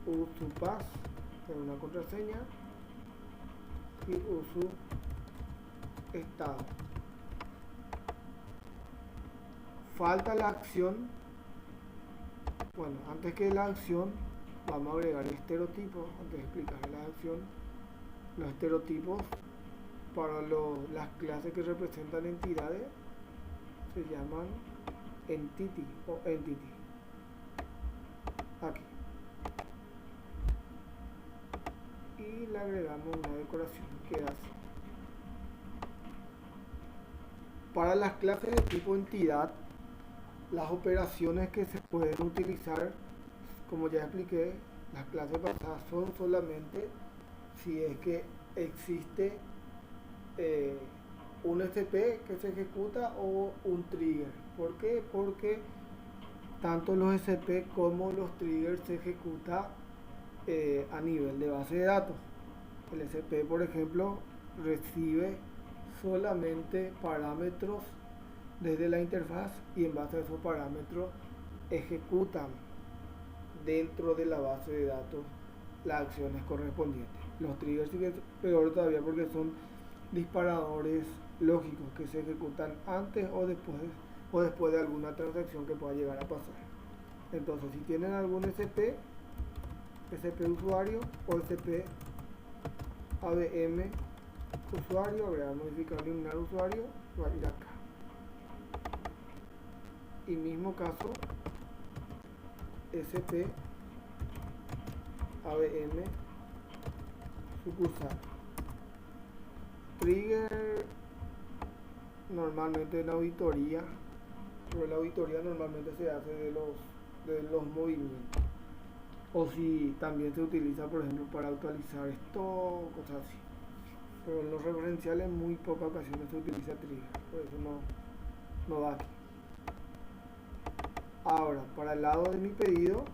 usupass, que es una contraseña, y usu estado. Falta la acción. Bueno, antes que la acción vamos a agregar estereotipos. Antes de explicar la acción, los estereotipos para las clases que representan entidades se llaman entity o entity. Aquí. Y le agregamos una decoración que hace. Para las clases de tipo entidad, las operaciones que se pueden utilizar, como ya expliqué, las clases pasadas son solamente si es que existe un SCP que se ejecuta o un trigger. ¿Por qué? Porque tanto los SCP como los triggers se ejecutan a nivel de base de datos. El SCP, por ejemplo, recibe solamente parámetros desde la interfaz y en base a esos parámetros ejecutan dentro de la base de datos las acciones correspondientes. Los triggers sí que es peor todavía porque son disparadores lógicos que se ejecutan antes o después de alguna transacción que pueda llegar a pasar. Entonces, si tienen algún SP usuario o SP ABM usuario, agregar, modificar, eliminar usuario, va a ir acá. Y mismo caso, SP ABM sucursal. Trigger normalmente en auditoría, pero la auditoría normalmente se hace de los movimientos. O si también se utiliza, por ejemplo, para actualizar esto, cosas así. Pero en los referenciales en muy pocas ocasiones se utiliza trigger, por eso no va aquí. Ahora, para el lado de mi pedido,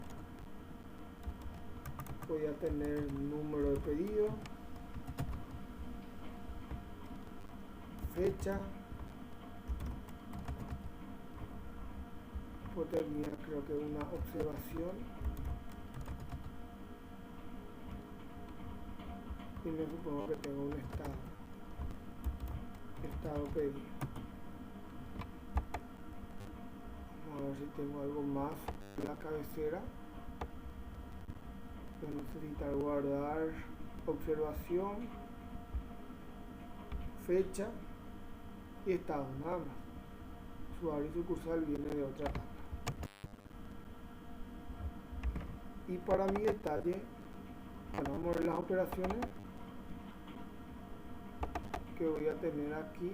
voy a tener número de pedido, fecha, puedo terminar creo que una observación, y me supongo que tengo un estado pedido. Vamos a ver si tengo algo más en la cabecera. Voy a necesitar guardar observación, fecha y estado, nada más. Usuario y sucursal viene de otra etapa. Y para mi detalle, bueno, vamos a ver las operaciones que voy a tener aquí.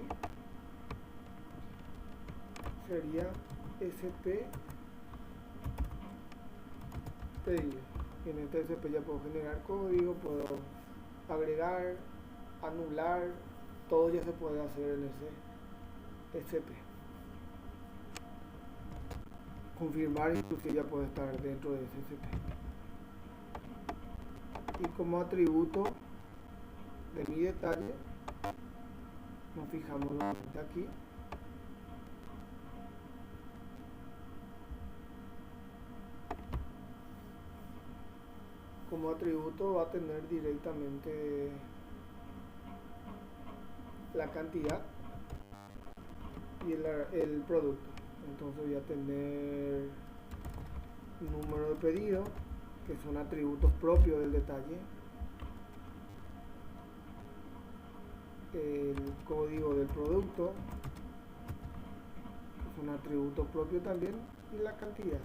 Sería SP pedido. En este SP ya puedo generar código, puedo agregar, anular, todo ya se puede hacer en ese SP. Confirmar inclusive ya puede estar dentro de ese SP. Y como atributo de mi detalle, nos fijamos nuevamente aquí. Como atributo va a tener directamente la cantidad y el producto. Entonces voy a tener número de pedido, que son atributos propios del detalle, el código del producto, que es un atributo propio también, y la cantidad.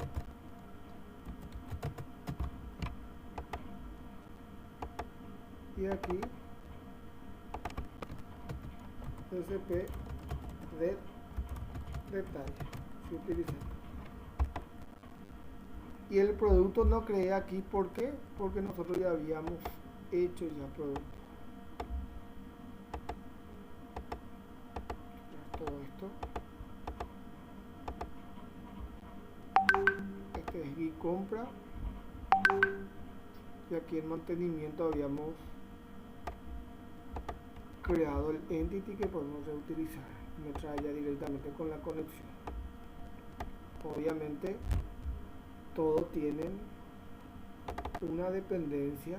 Y aquí SP de detalle se utiliza. Y el producto no creé aquí, ¿por qué? Porque nosotros ya habíamos hecho ya producto. Todo esto. Este es GUI compra. Y aquí en mantenimiento habíamos creado el entity que podemos reutilizar. Me trae ya directamente con la conexión. Obviamente todos tienen una dependencia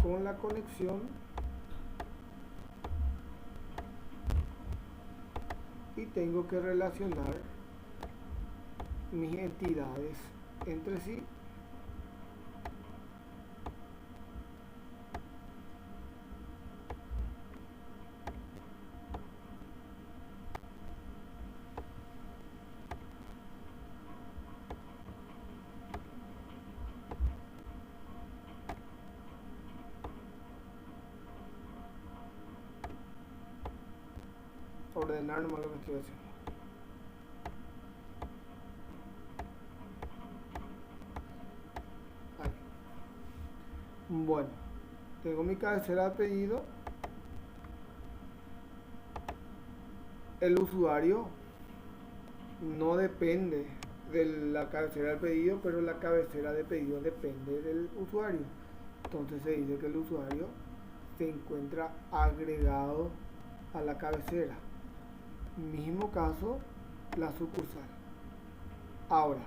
con la conexión y tengo que relacionar mis entidades entre sí. Ordenar nomás lo que estoy haciendo. Ahí. Bueno, tengo mi cabecera de pedido. El usuario no depende de la cabecera de pedido, pero la cabecera de pedido depende del usuario. Entonces se dice que el usuario se encuentra agregado a la cabecera. Mismo caso, la sucursal. Ahora,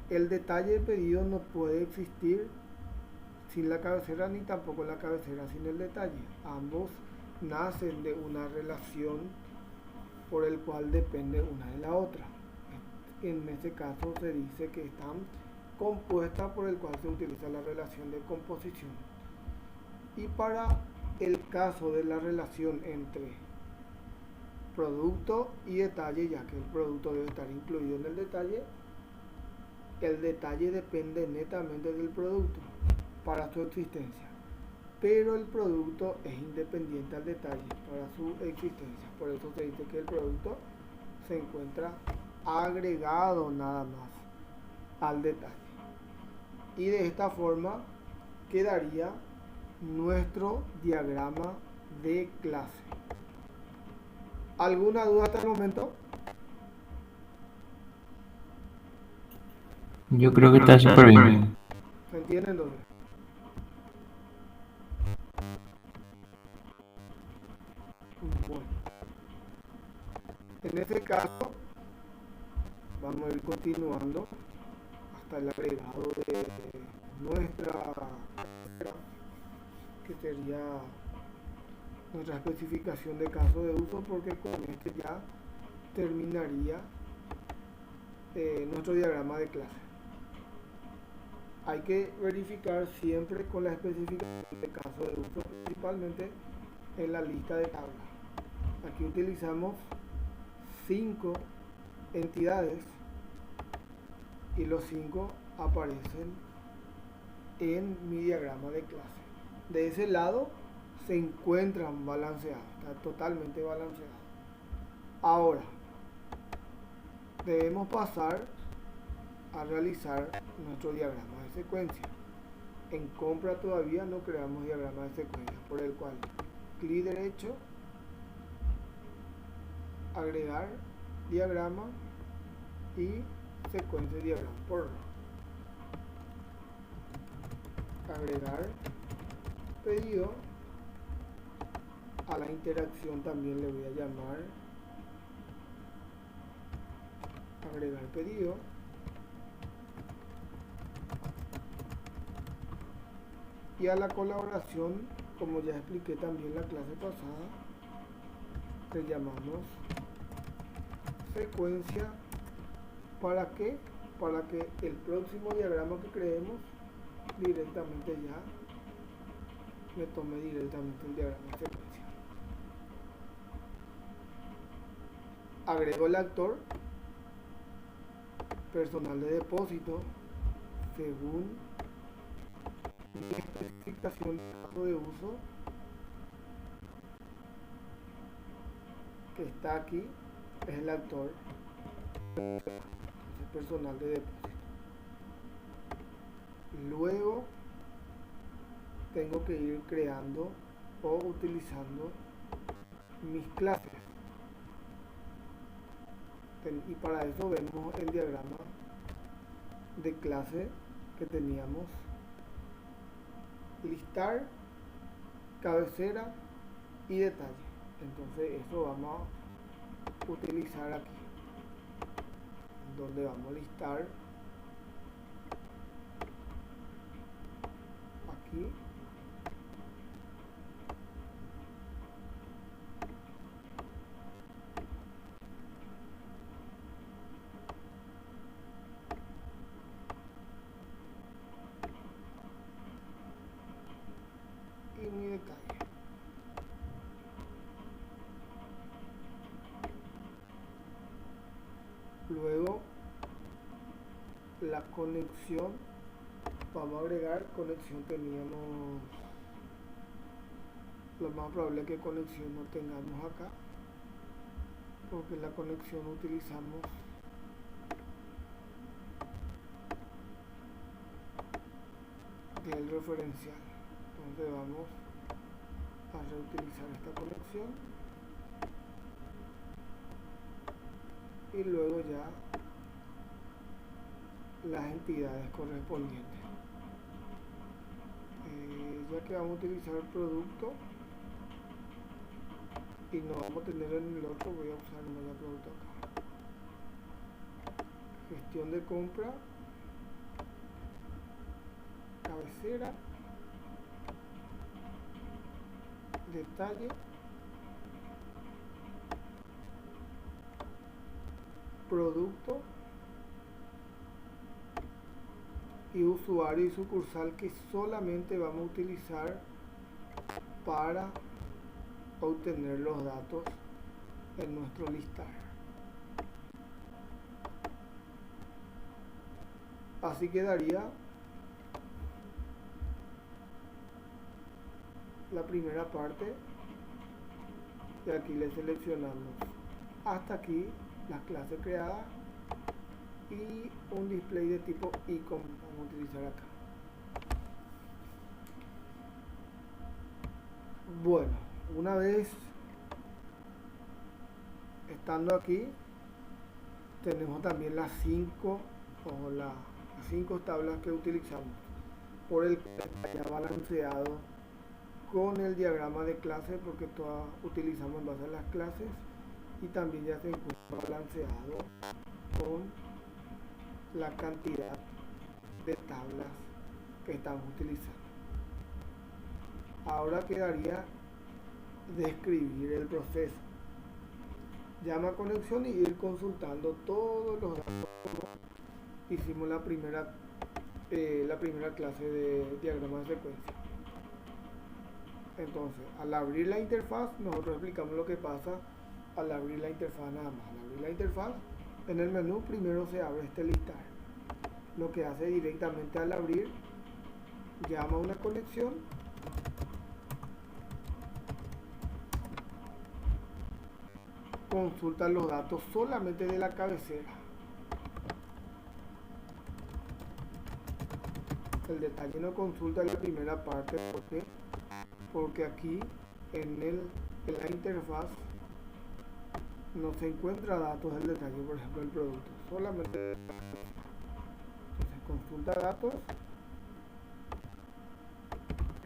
el detalle de pedido no puede existir sin la cabecera ni tampoco la cabecera sin el detalle. Ambos nacen de una relación por el cual depende una de la otra. En este caso se dice que están compuestas por el cual se utiliza la relación de composición. Y para el caso de la relación entre producto y detalle, ya que el producto debe estar incluido en el detalle depende netamente del producto para su existencia, pero el producto es independiente al detalle para su existencia. Por eso se dice que el producto se encuentra agregado nada más al detalle. Y de esta forma quedaría nuestro diagrama de clase. ¿Alguna duda hasta el momento? Yo creo que está súper bien. ¿Se entiende entonces? Bueno, en este caso vamos a ir continuando hasta el agregado de nuestra, que sería nuestra especificación de caso de uso, porque con este ya terminaría nuestro diagrama de clase. Hay que verificar siempre con la especificación de caso de uso, principalmente en la lista de tabla. Aquí utilizamos 5 entidades y los 5 aparecen en mi diagrama de clase. De ese lado se encuentran balanceados, está totalmente balanceado. Ahora debemos pasar a realizar nuestro diagrama de secuencia. En compra todavía no creamos diagrama de secuencia, por el cual clic derecho, agregar diagrama y secuencia de diagrama por row. Agregar pedido. A la interacción también le voy a llamar agregar pedido. Y a la colaboración, como ya expliqué también la clase pasada, le llamamos secuencia. ¿Para qué? Para que el próximo diagrama que creemos directamente ya me tome directamente el diagrama de secuencia. Agrego el actor personal de depósito según mi especificación de caso de uso, que está aquí, es el actor personal de depósito. Luego tengo que ir creando o utilizando mis clases, y para eso vemos el diagrama de clase que teníamos listar, cabecera y detalle. Entonces eso vamos a utilizar aquí, donde vamos a listar aquí y mi detalle. Luego la conexión, vamos a agregar conexión. Teníamos, lo más probable es que conexión no tengamos acá, porque la conexión utilizamos del referencial. Entonces vamos a reutilizar esta conexión y luego ya las entidades correspondientes. Ya que vamos a utilizar el producto y no vamos a tener en el otro, voy a usar el producto acá. Gestión de compra, cabecera, detalle, producto y usuario y sucursal, que solamente vamos a utilizar para obtener los datos en nuestro listar. Así quedaría la primera parte, y aquí le seleccionamos hasta aquí las clases creadas y un display de tipo icon vamos a utilizar acá. Bueno, una vez estando aquí, tenemos también las 5 tablas que utilizamos, por el que está balanceado con el diagrama de clase, porque todas utilizamos en base a las clases, y también ya se encuentra balanceado con la cantidad de tablas que estamos utilizando. Ahora quedaría describir el proceso. Llama a conexión y ir consultando todos los datos. Hicimos la primera clase de diagrama de secuencia. Entonces, al abrir la interfaz, nosotros explicamos lo que pasa al abrir la interfaz nada más. Al abrir la interfaz, en el menú primero se abre este listar. Lo que hace directamente al abrir, llama a una conexión consulta los datos solamente de la cabecera. El detalle no consulta la primera parte, porque aquí en la interfaz no se encuentra datos del detalle, por ejemplo el producto, solamente. Entonces consulta datos,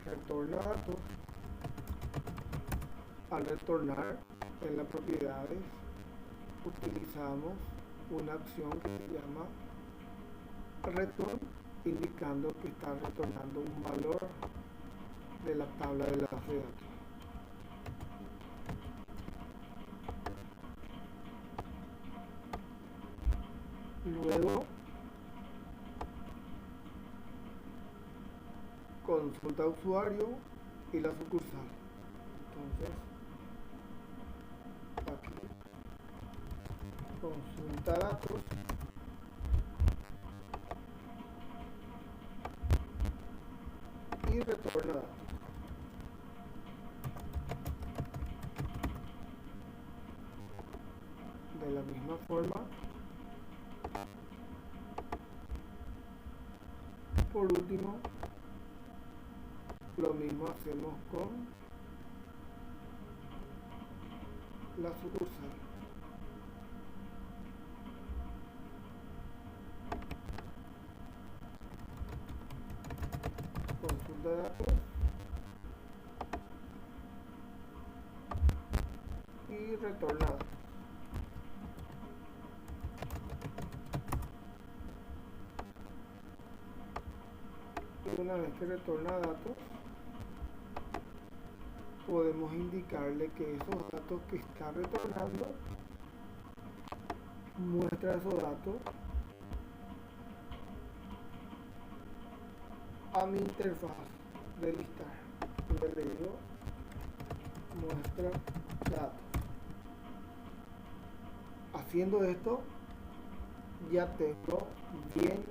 retorna datos. Al retornar en las propiedades utilizamos una acción que se llama return, indicando que está retornando un valor de la tabla de la base de datos. Luego consulta usuario y la sucursal. Entonces aquí consulta datos, y retorna datos. De la misma forma, por último, lo mismo hacemos con la sucursal. de datos y retorna datos. Y una vez que retorna datos, podemos indicarle que esos datos que está retornando muestra esos datos a mi interfaz de listar. Y le digo muestra datos. Haciendo esto ya tengo bien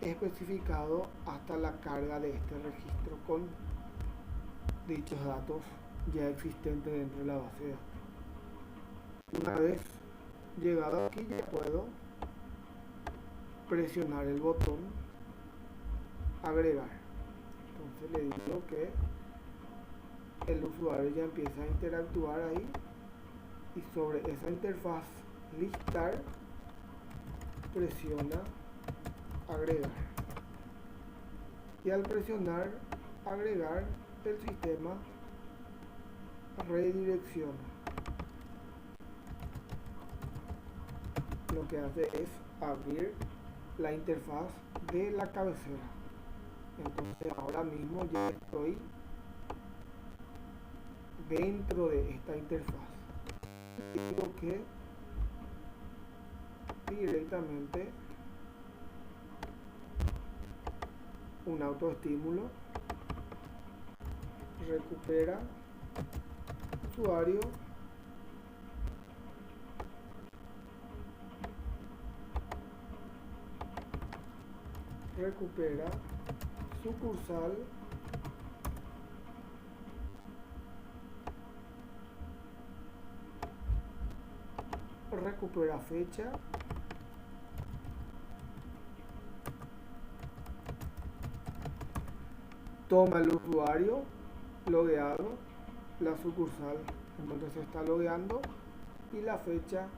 especificado hasta la carga de este registro con dichos datos ya existentes dentro de la base de datos. Una vez llegado aquí ya puedo presionar el botón agregar. Entonces le digo que el usuario ya empieza a interactuar ahí y sobre esa interfaz listar presiona agregar. Y al presionar agregar, el sistema redirecciona. Lo que hace es abrir la interfaz de la cabecera. Entonces ahora mismo ya estoy dentro de esta interfaz. Digo que directamente un autoestímulo recupera usuario recupera sucursal recupera fecha toma el usuario logueado la sucursal entonces se está logueando y la fecha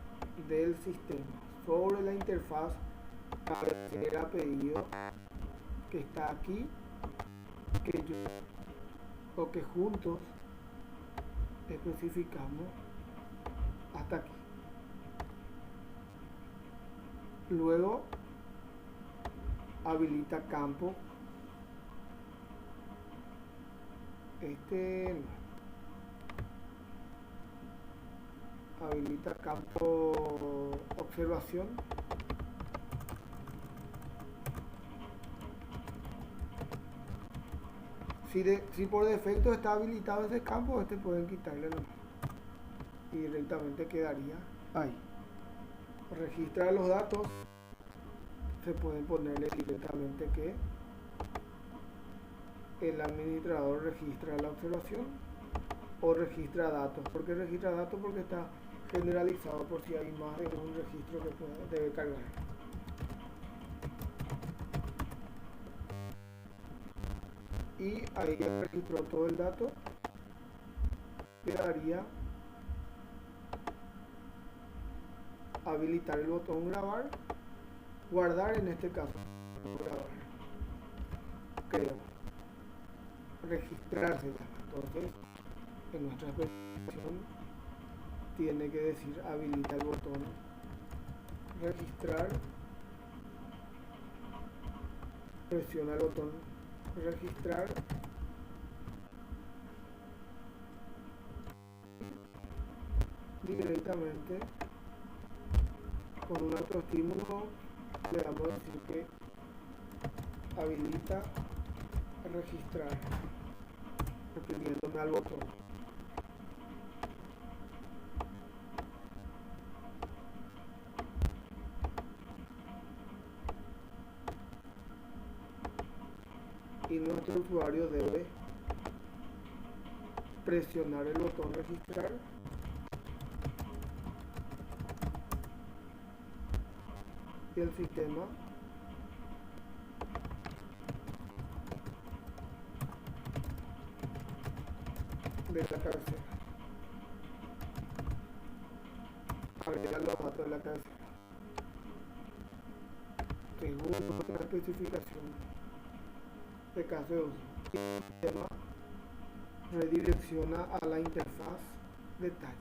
del sistema sobre la interfaz cabecera pedido que está aquí que yo o que juntos especificamos hasta aquí. Luego habilita campo habilita campo observación si por defecto está habilitado ese campo pueden quitarle nomás y directamente quedaría ahí. Registra los datos, se pueden ponerle directamente que el administrador registra la observación o registra datos. ¿Por qué registra datos? Porque está generalizado por si hay más de un registro que debe cargar. Y ahí ya registró todo el dato. Quedaría habilitar el botón grabar, guardar en este caso, grabar. Creo. Registrarse ya. Entonces, en nuestra especificación tiene que decir habilita el botón registrar, presiona el botón registrar directamente con un autoestímulo le vamos a decir que habilita registrar refiriéndome al botón. Y nuestro usuario debe presionar el botón registrar y el sistema de la cabecera agrega los datos de la cabecera según nuestra especificación de caso de uso. el sistema redirecciona a la interfaz detalle.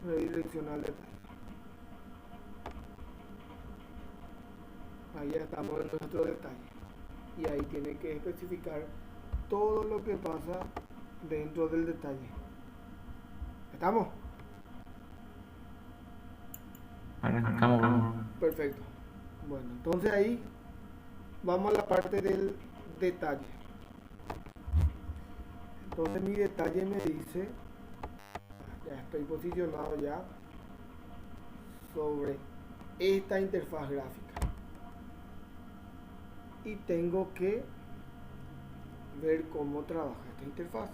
Redirecciona al detalle. Ahí ya estamos en nuestro detalle. Y ahí tiene que especificar todo lo que pasa dentro del detalle. ¿Estamos? Arrancamos. Perfecto. Bueno, entonces ahí vamos a la parte del detalle. Entonces mi detalle me dice, ya estoy posicionado ya sobre esta interfaz gráfica. Y tengo que ver cómo trabaja esta interfaz.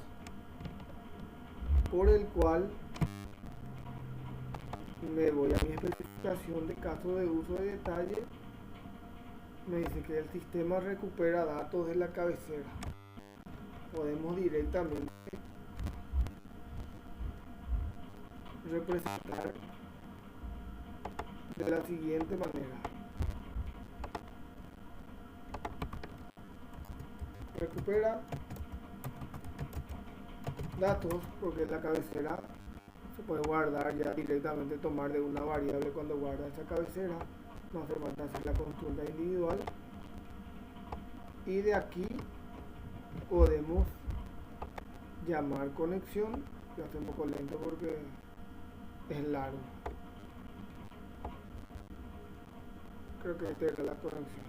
Por el cual me voy a mi especificación de caso de uso de detalle. Me dice que el sistema recupera datos de la cabecera. Podemos directamente representar de la siguiente manera. Recupera datos porque la cabecera se puede guardar ya directamente, tomar de una variable cuando guarda esa cabecera, no hace falta hacer la consulta individual. Y de aquí podemos llamar conexión. Lo hace un poco lento porque es largo. Creo que esta era la conexión.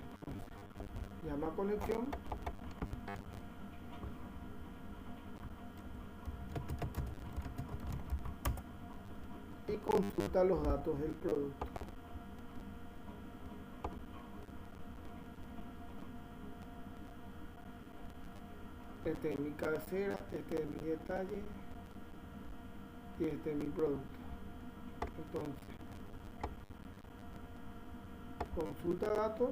Llama conexión. Y consulta los datos del producto. Este es mi cabecera, este es mi detalle y este es mi producto. Entonces, consulta datos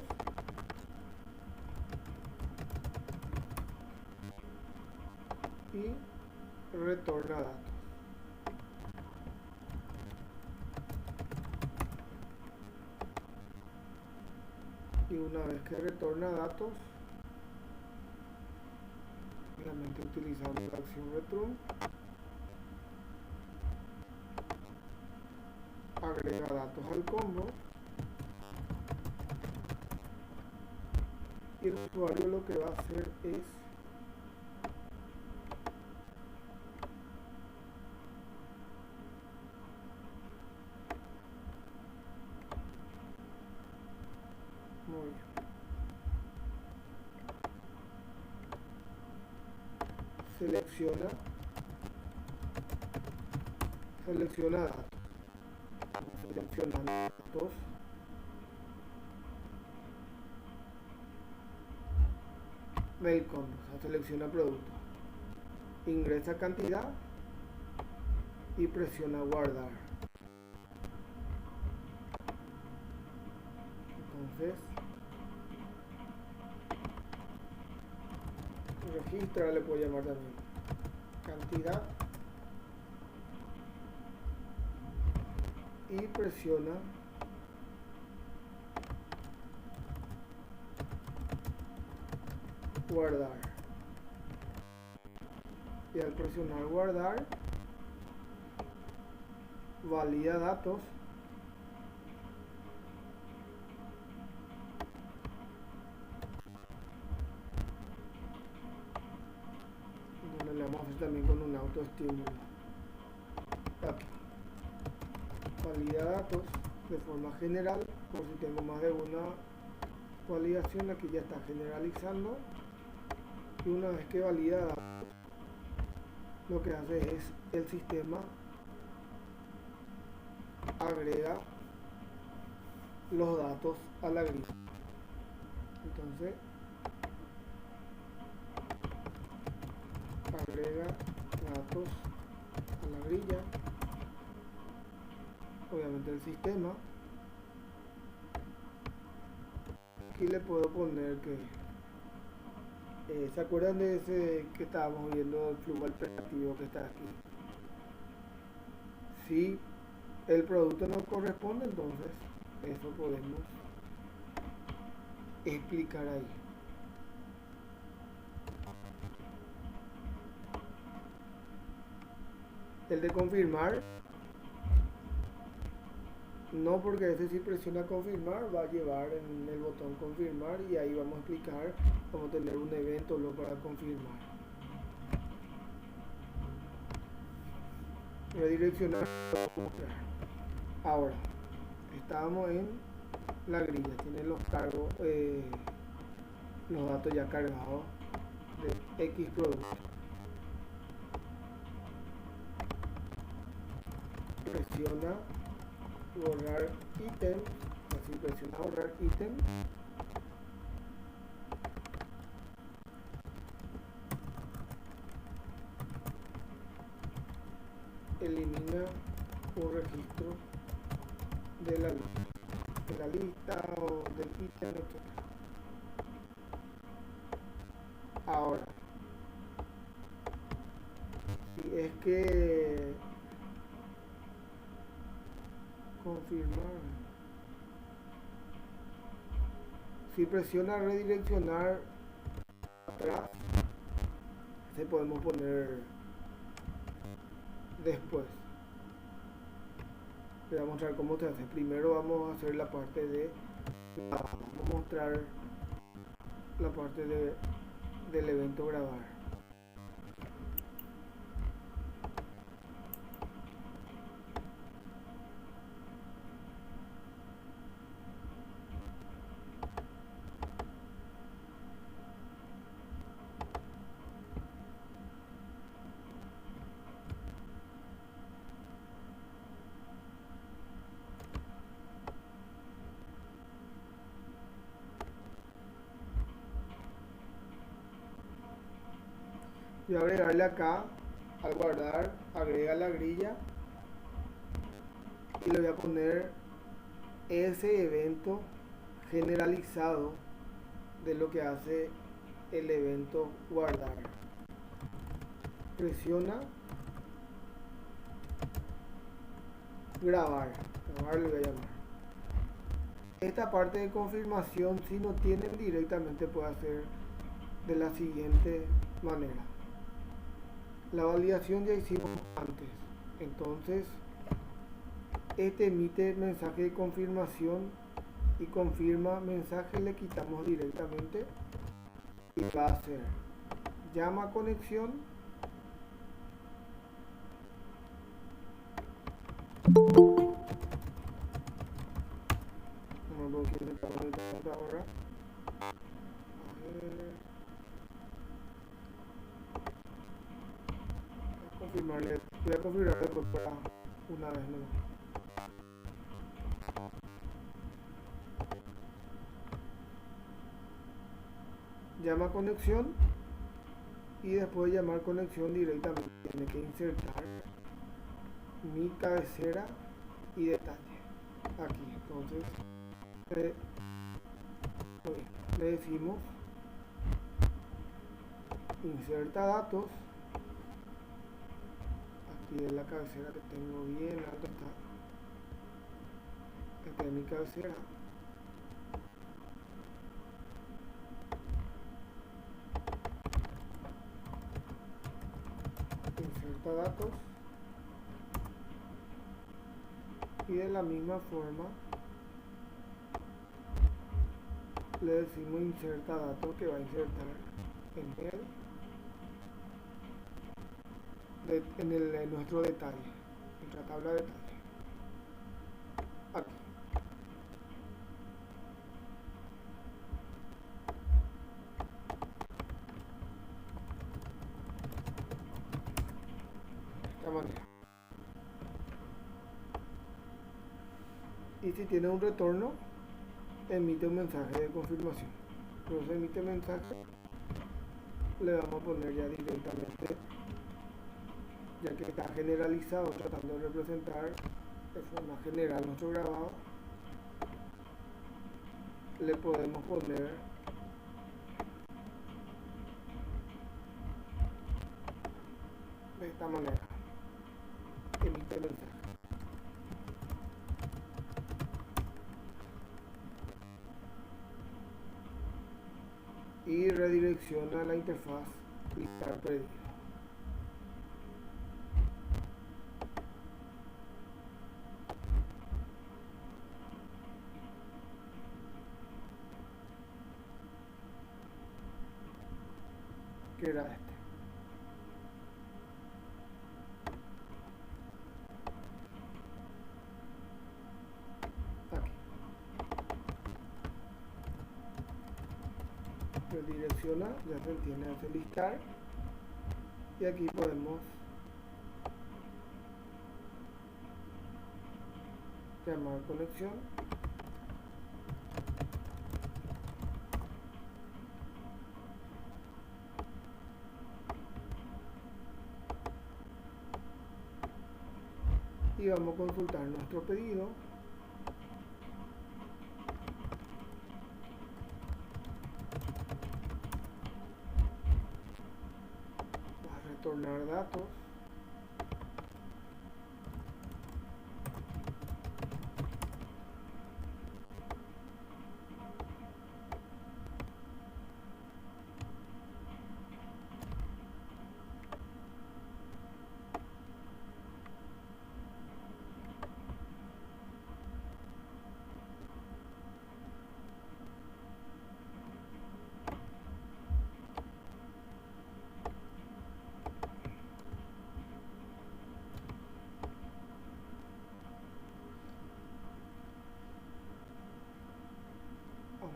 y retorna datos. Y una vez que retorna datos, obviamente utilizando la acción return, agrega datos al combo y el usuario lo que va a hacer es selecciona datos. Selecciona datos. Mail combo, o sea, selecciona producto. Ingresa cantidad y presiona guardar. Entonces, registra, le puedo llamar también cantidad y presiona guardar. Y al presionar guardar, valida datos donde le vamos a hacer también con un autoestímulo. Aquí valida datos de forma general, por si tengo más de una validación. Aquí ya está generalizando, y una vez que valida datos, lo que hace es el sistema agrega los datos a la grilla. Entonces agrega datos a la grilla, obviamente el sistema. Aquí le puedo poner que ¿se acuerdan de ese que estábamos viendo, el flujo alternativo que está aquí? Si el producto no corresponde, entonces eso podemos explicar ahí. El de confirmar, no, porque ese si presiona confirmar va a llevar en el botón confirmar y ahí vamos a explicar, vamos a tener un evento luego para confirmar. Redireccionar. Ahora, estábamos en la grilla, tiene los cargos, los datos ya cargados de X producto. Presiona borrar ítem, así presiona borrar ítem. Elimina un registro de la lista o del ítem, etc. Ahora, si es que confirmar, si presiona redireccionar atrás, se podemos poner después. Le voy a mostrar cómo se hace. Primero vamos a hacer la parte de vamos a mostrar la parte del evento grabar. Y agregarle acá, al guardar, agrega la grilla y le voy a poner ese evento generalizado de lo que hace el evento guardar. Presiona grabar le voy a llamar. Esta parte de confirmación, si no tienen directamente, puede hacer de la siguiente manera. La validación ya hicimos antes, entonces este emite mensaje de confirmación y confirma mensaje, le quitamos directamente y va a hacer llama conexión, no quiero ahora. Confirmarle, voy a configurar después para una vez nomás. Llama conexión y después de llamar conexión directamente tiene que insertar mi cabecera y detalle aquí. Entonces le decimos inserta datos. Aquí es la cabecera que tengo bien alto, esta es mi cabecera. Inserta datos y de la misma forma le decimos inserta datos, que va a insertar en nuestro detalle, en la tabla de detalle. Aquí. De esta manera. Y si tiene un retorno, emite un mensaje de confirmación. Entonces emite mensaje, le vamos a poner ya directamente, ya que está generalizado, tratando de representar de forma general nuestro grabado, le podemos poner de esta manera, emite mensaje. y redirecciona la interfaz listar pedido. Que era este. Aquí. Redirecciona, ya se entiende, hace listar. Y aquí podemos llamar conexión. Y vamos a consultar nuestro pedido. Va a retornar datos.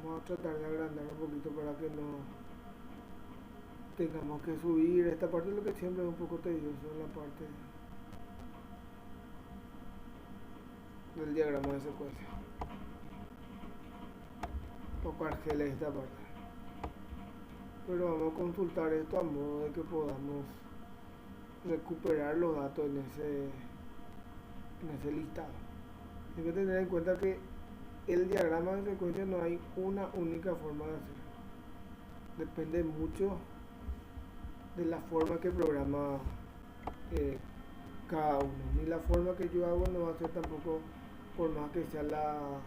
Vamos a tratar de agrandar un poquito para que no tengamos que subir esta parte, lo que siempre es un poco tedioso en la parte del diagrama de secuencia. Un poco argel esta parte, pero vamos a consultar esto a modo de que podamos recuperar los datos en ese listado. Hay que tener en cuenta que el diagrama de secuencia no hay una única forma de hacer. Depende mucho de la forma que programa cada uno. Ni la forma que yo hago no va a ser tampoco, por más que sea la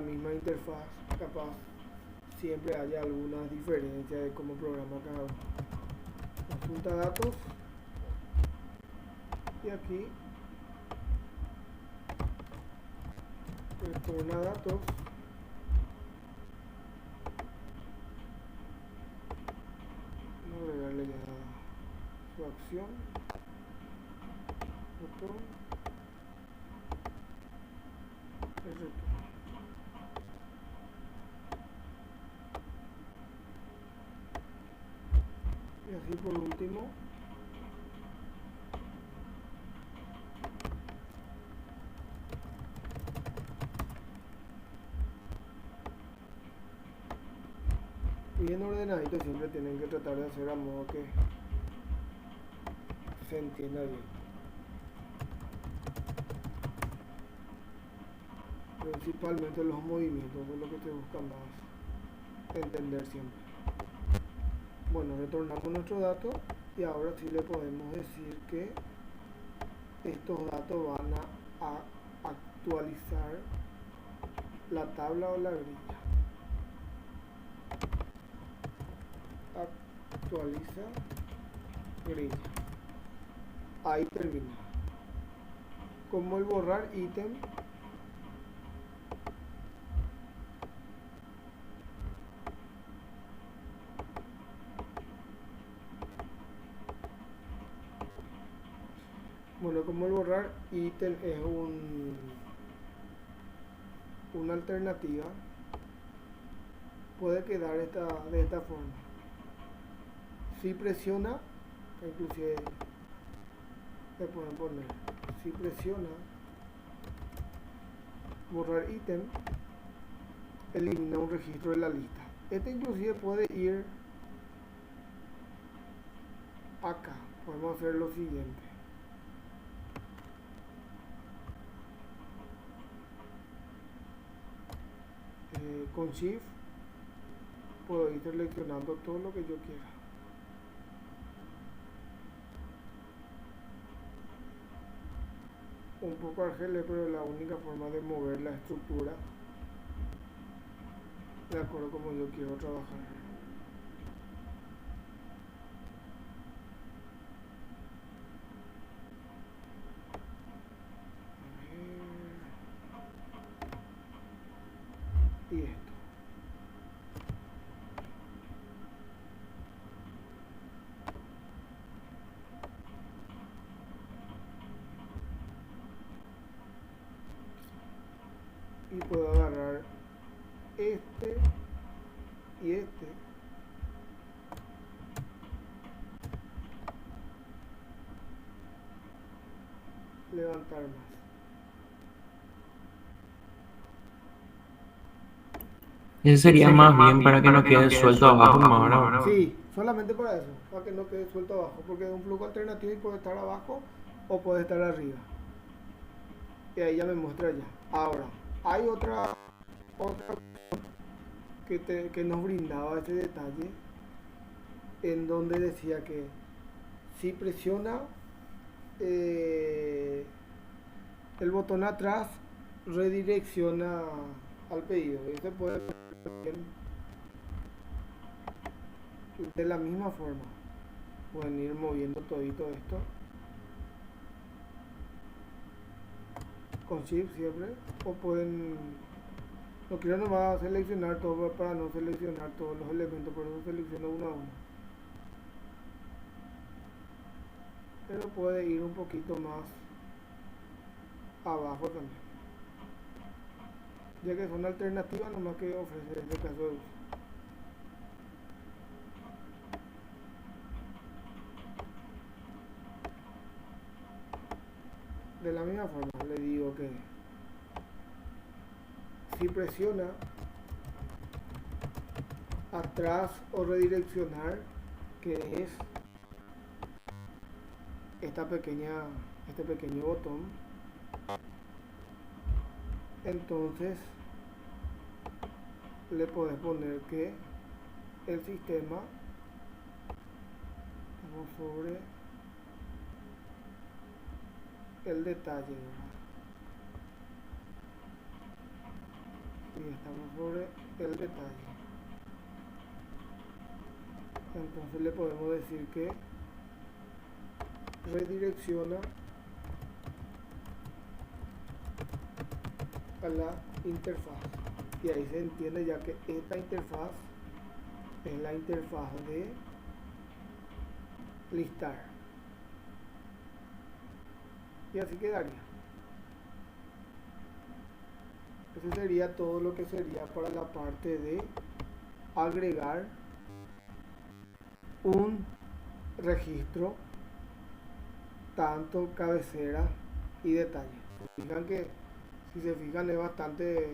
misma interfaz, capaz siempre haya algunas diferencias de cómo programa cada uno. Consulta datos y aquí retorna datos. Vamos a agregarle ya su acción, botón, el retorno. Y así por último bien ordenadito, siempre tienen que tratar de hacer a modo que se entienda bien. Principalmente los movimientos es lo que se busca más entender siempre. Bueno, retornamos nuestro dato y ahora sí le podemos decir que estos datos van a actualizar la tabla o la grilla. Actualiza grilla. Ahí termina. Como el borrar ítem, bueno, como el borrar ítem es una alternativa, puede quedar de esta forma. Si presiona, inclusive le pueden poner, si presiona borrar ítem, elimina un registro de la lista. Este inclusive puede ir acá. Podemos hacer lo siguiente. Con Shift puedo ir seleccionando todo lo que yo quiera. Un poco argel, pero la única forma de mover la estructura de acuerdo como yo quiero trabajar. y este levantar más. Ese sería más bien para que no quede suelto abajo, más ahora. Sí, solamente para eso, para que no quede suelto abajo, porque es un flujo alternativo y puede estar abajo o puede estar arriba. Y ahí ya me muestra ya. Ahora, hay otra que nos brindaba ese detalle, en donde decía que si presiona el botón atrás, redirecciona al pedido. Y se puede ver de la misma forma. Pueden ir moviendo todito esto con shift siempre, o pueden, no quiero nomás seleccionar todo para no seleccionar todos los elementos, por eso selecciono uno a uno, pero puede ir un poquito más abajo también, ya que son alternativas nomás que ofrece este caso de uso. De la misma forma le digo que si presiona atrás o redireccionar, que es este pequeño botón, entonces le podés poner que el sistema, vamos sobre el detalle, ¿verdad? Y estamos sobre el detalle, entonces le podemos decir que redirecciona a la interfaz, y ahí se entiende ya que esta interfaz es la interfaz de listar, y así quedaría. Eso sería todo lo que sería para la parte de agregar un registro, tanto cabecera y detalle. Fijan que, si se fijan, es bastante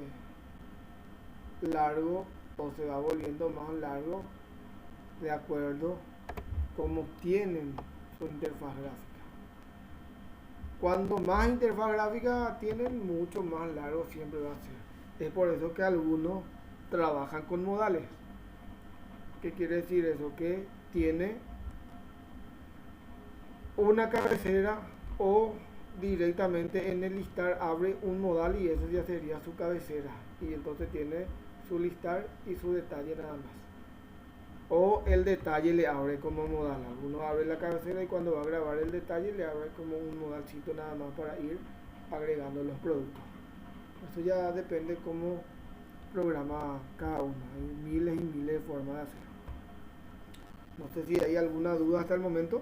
largo, o se va volviendo más largo de acuerdo como tienen su interfaz gráfica. Cuando más interfaz gráfica tienen, mucho más largo siempre va a ser. Es por eso que algunos trabajan con modales. ¿Qué quiere decir eso? Que tiene una cabecera, o directamente en el listar abre un modal y eso ya sería su cabecera, y entonces tiene su listar y su detalle nada más. O el detalle le abre como modal. Algunos abre la cabecera y cuando va a grabar el detalle le abre como un modalcito nada más para ir agregando los productos. Eso ya depende cómo programa cada uno. Hay miles y miles de formas de hacer. No sé si hay alguna duda hasta el momento.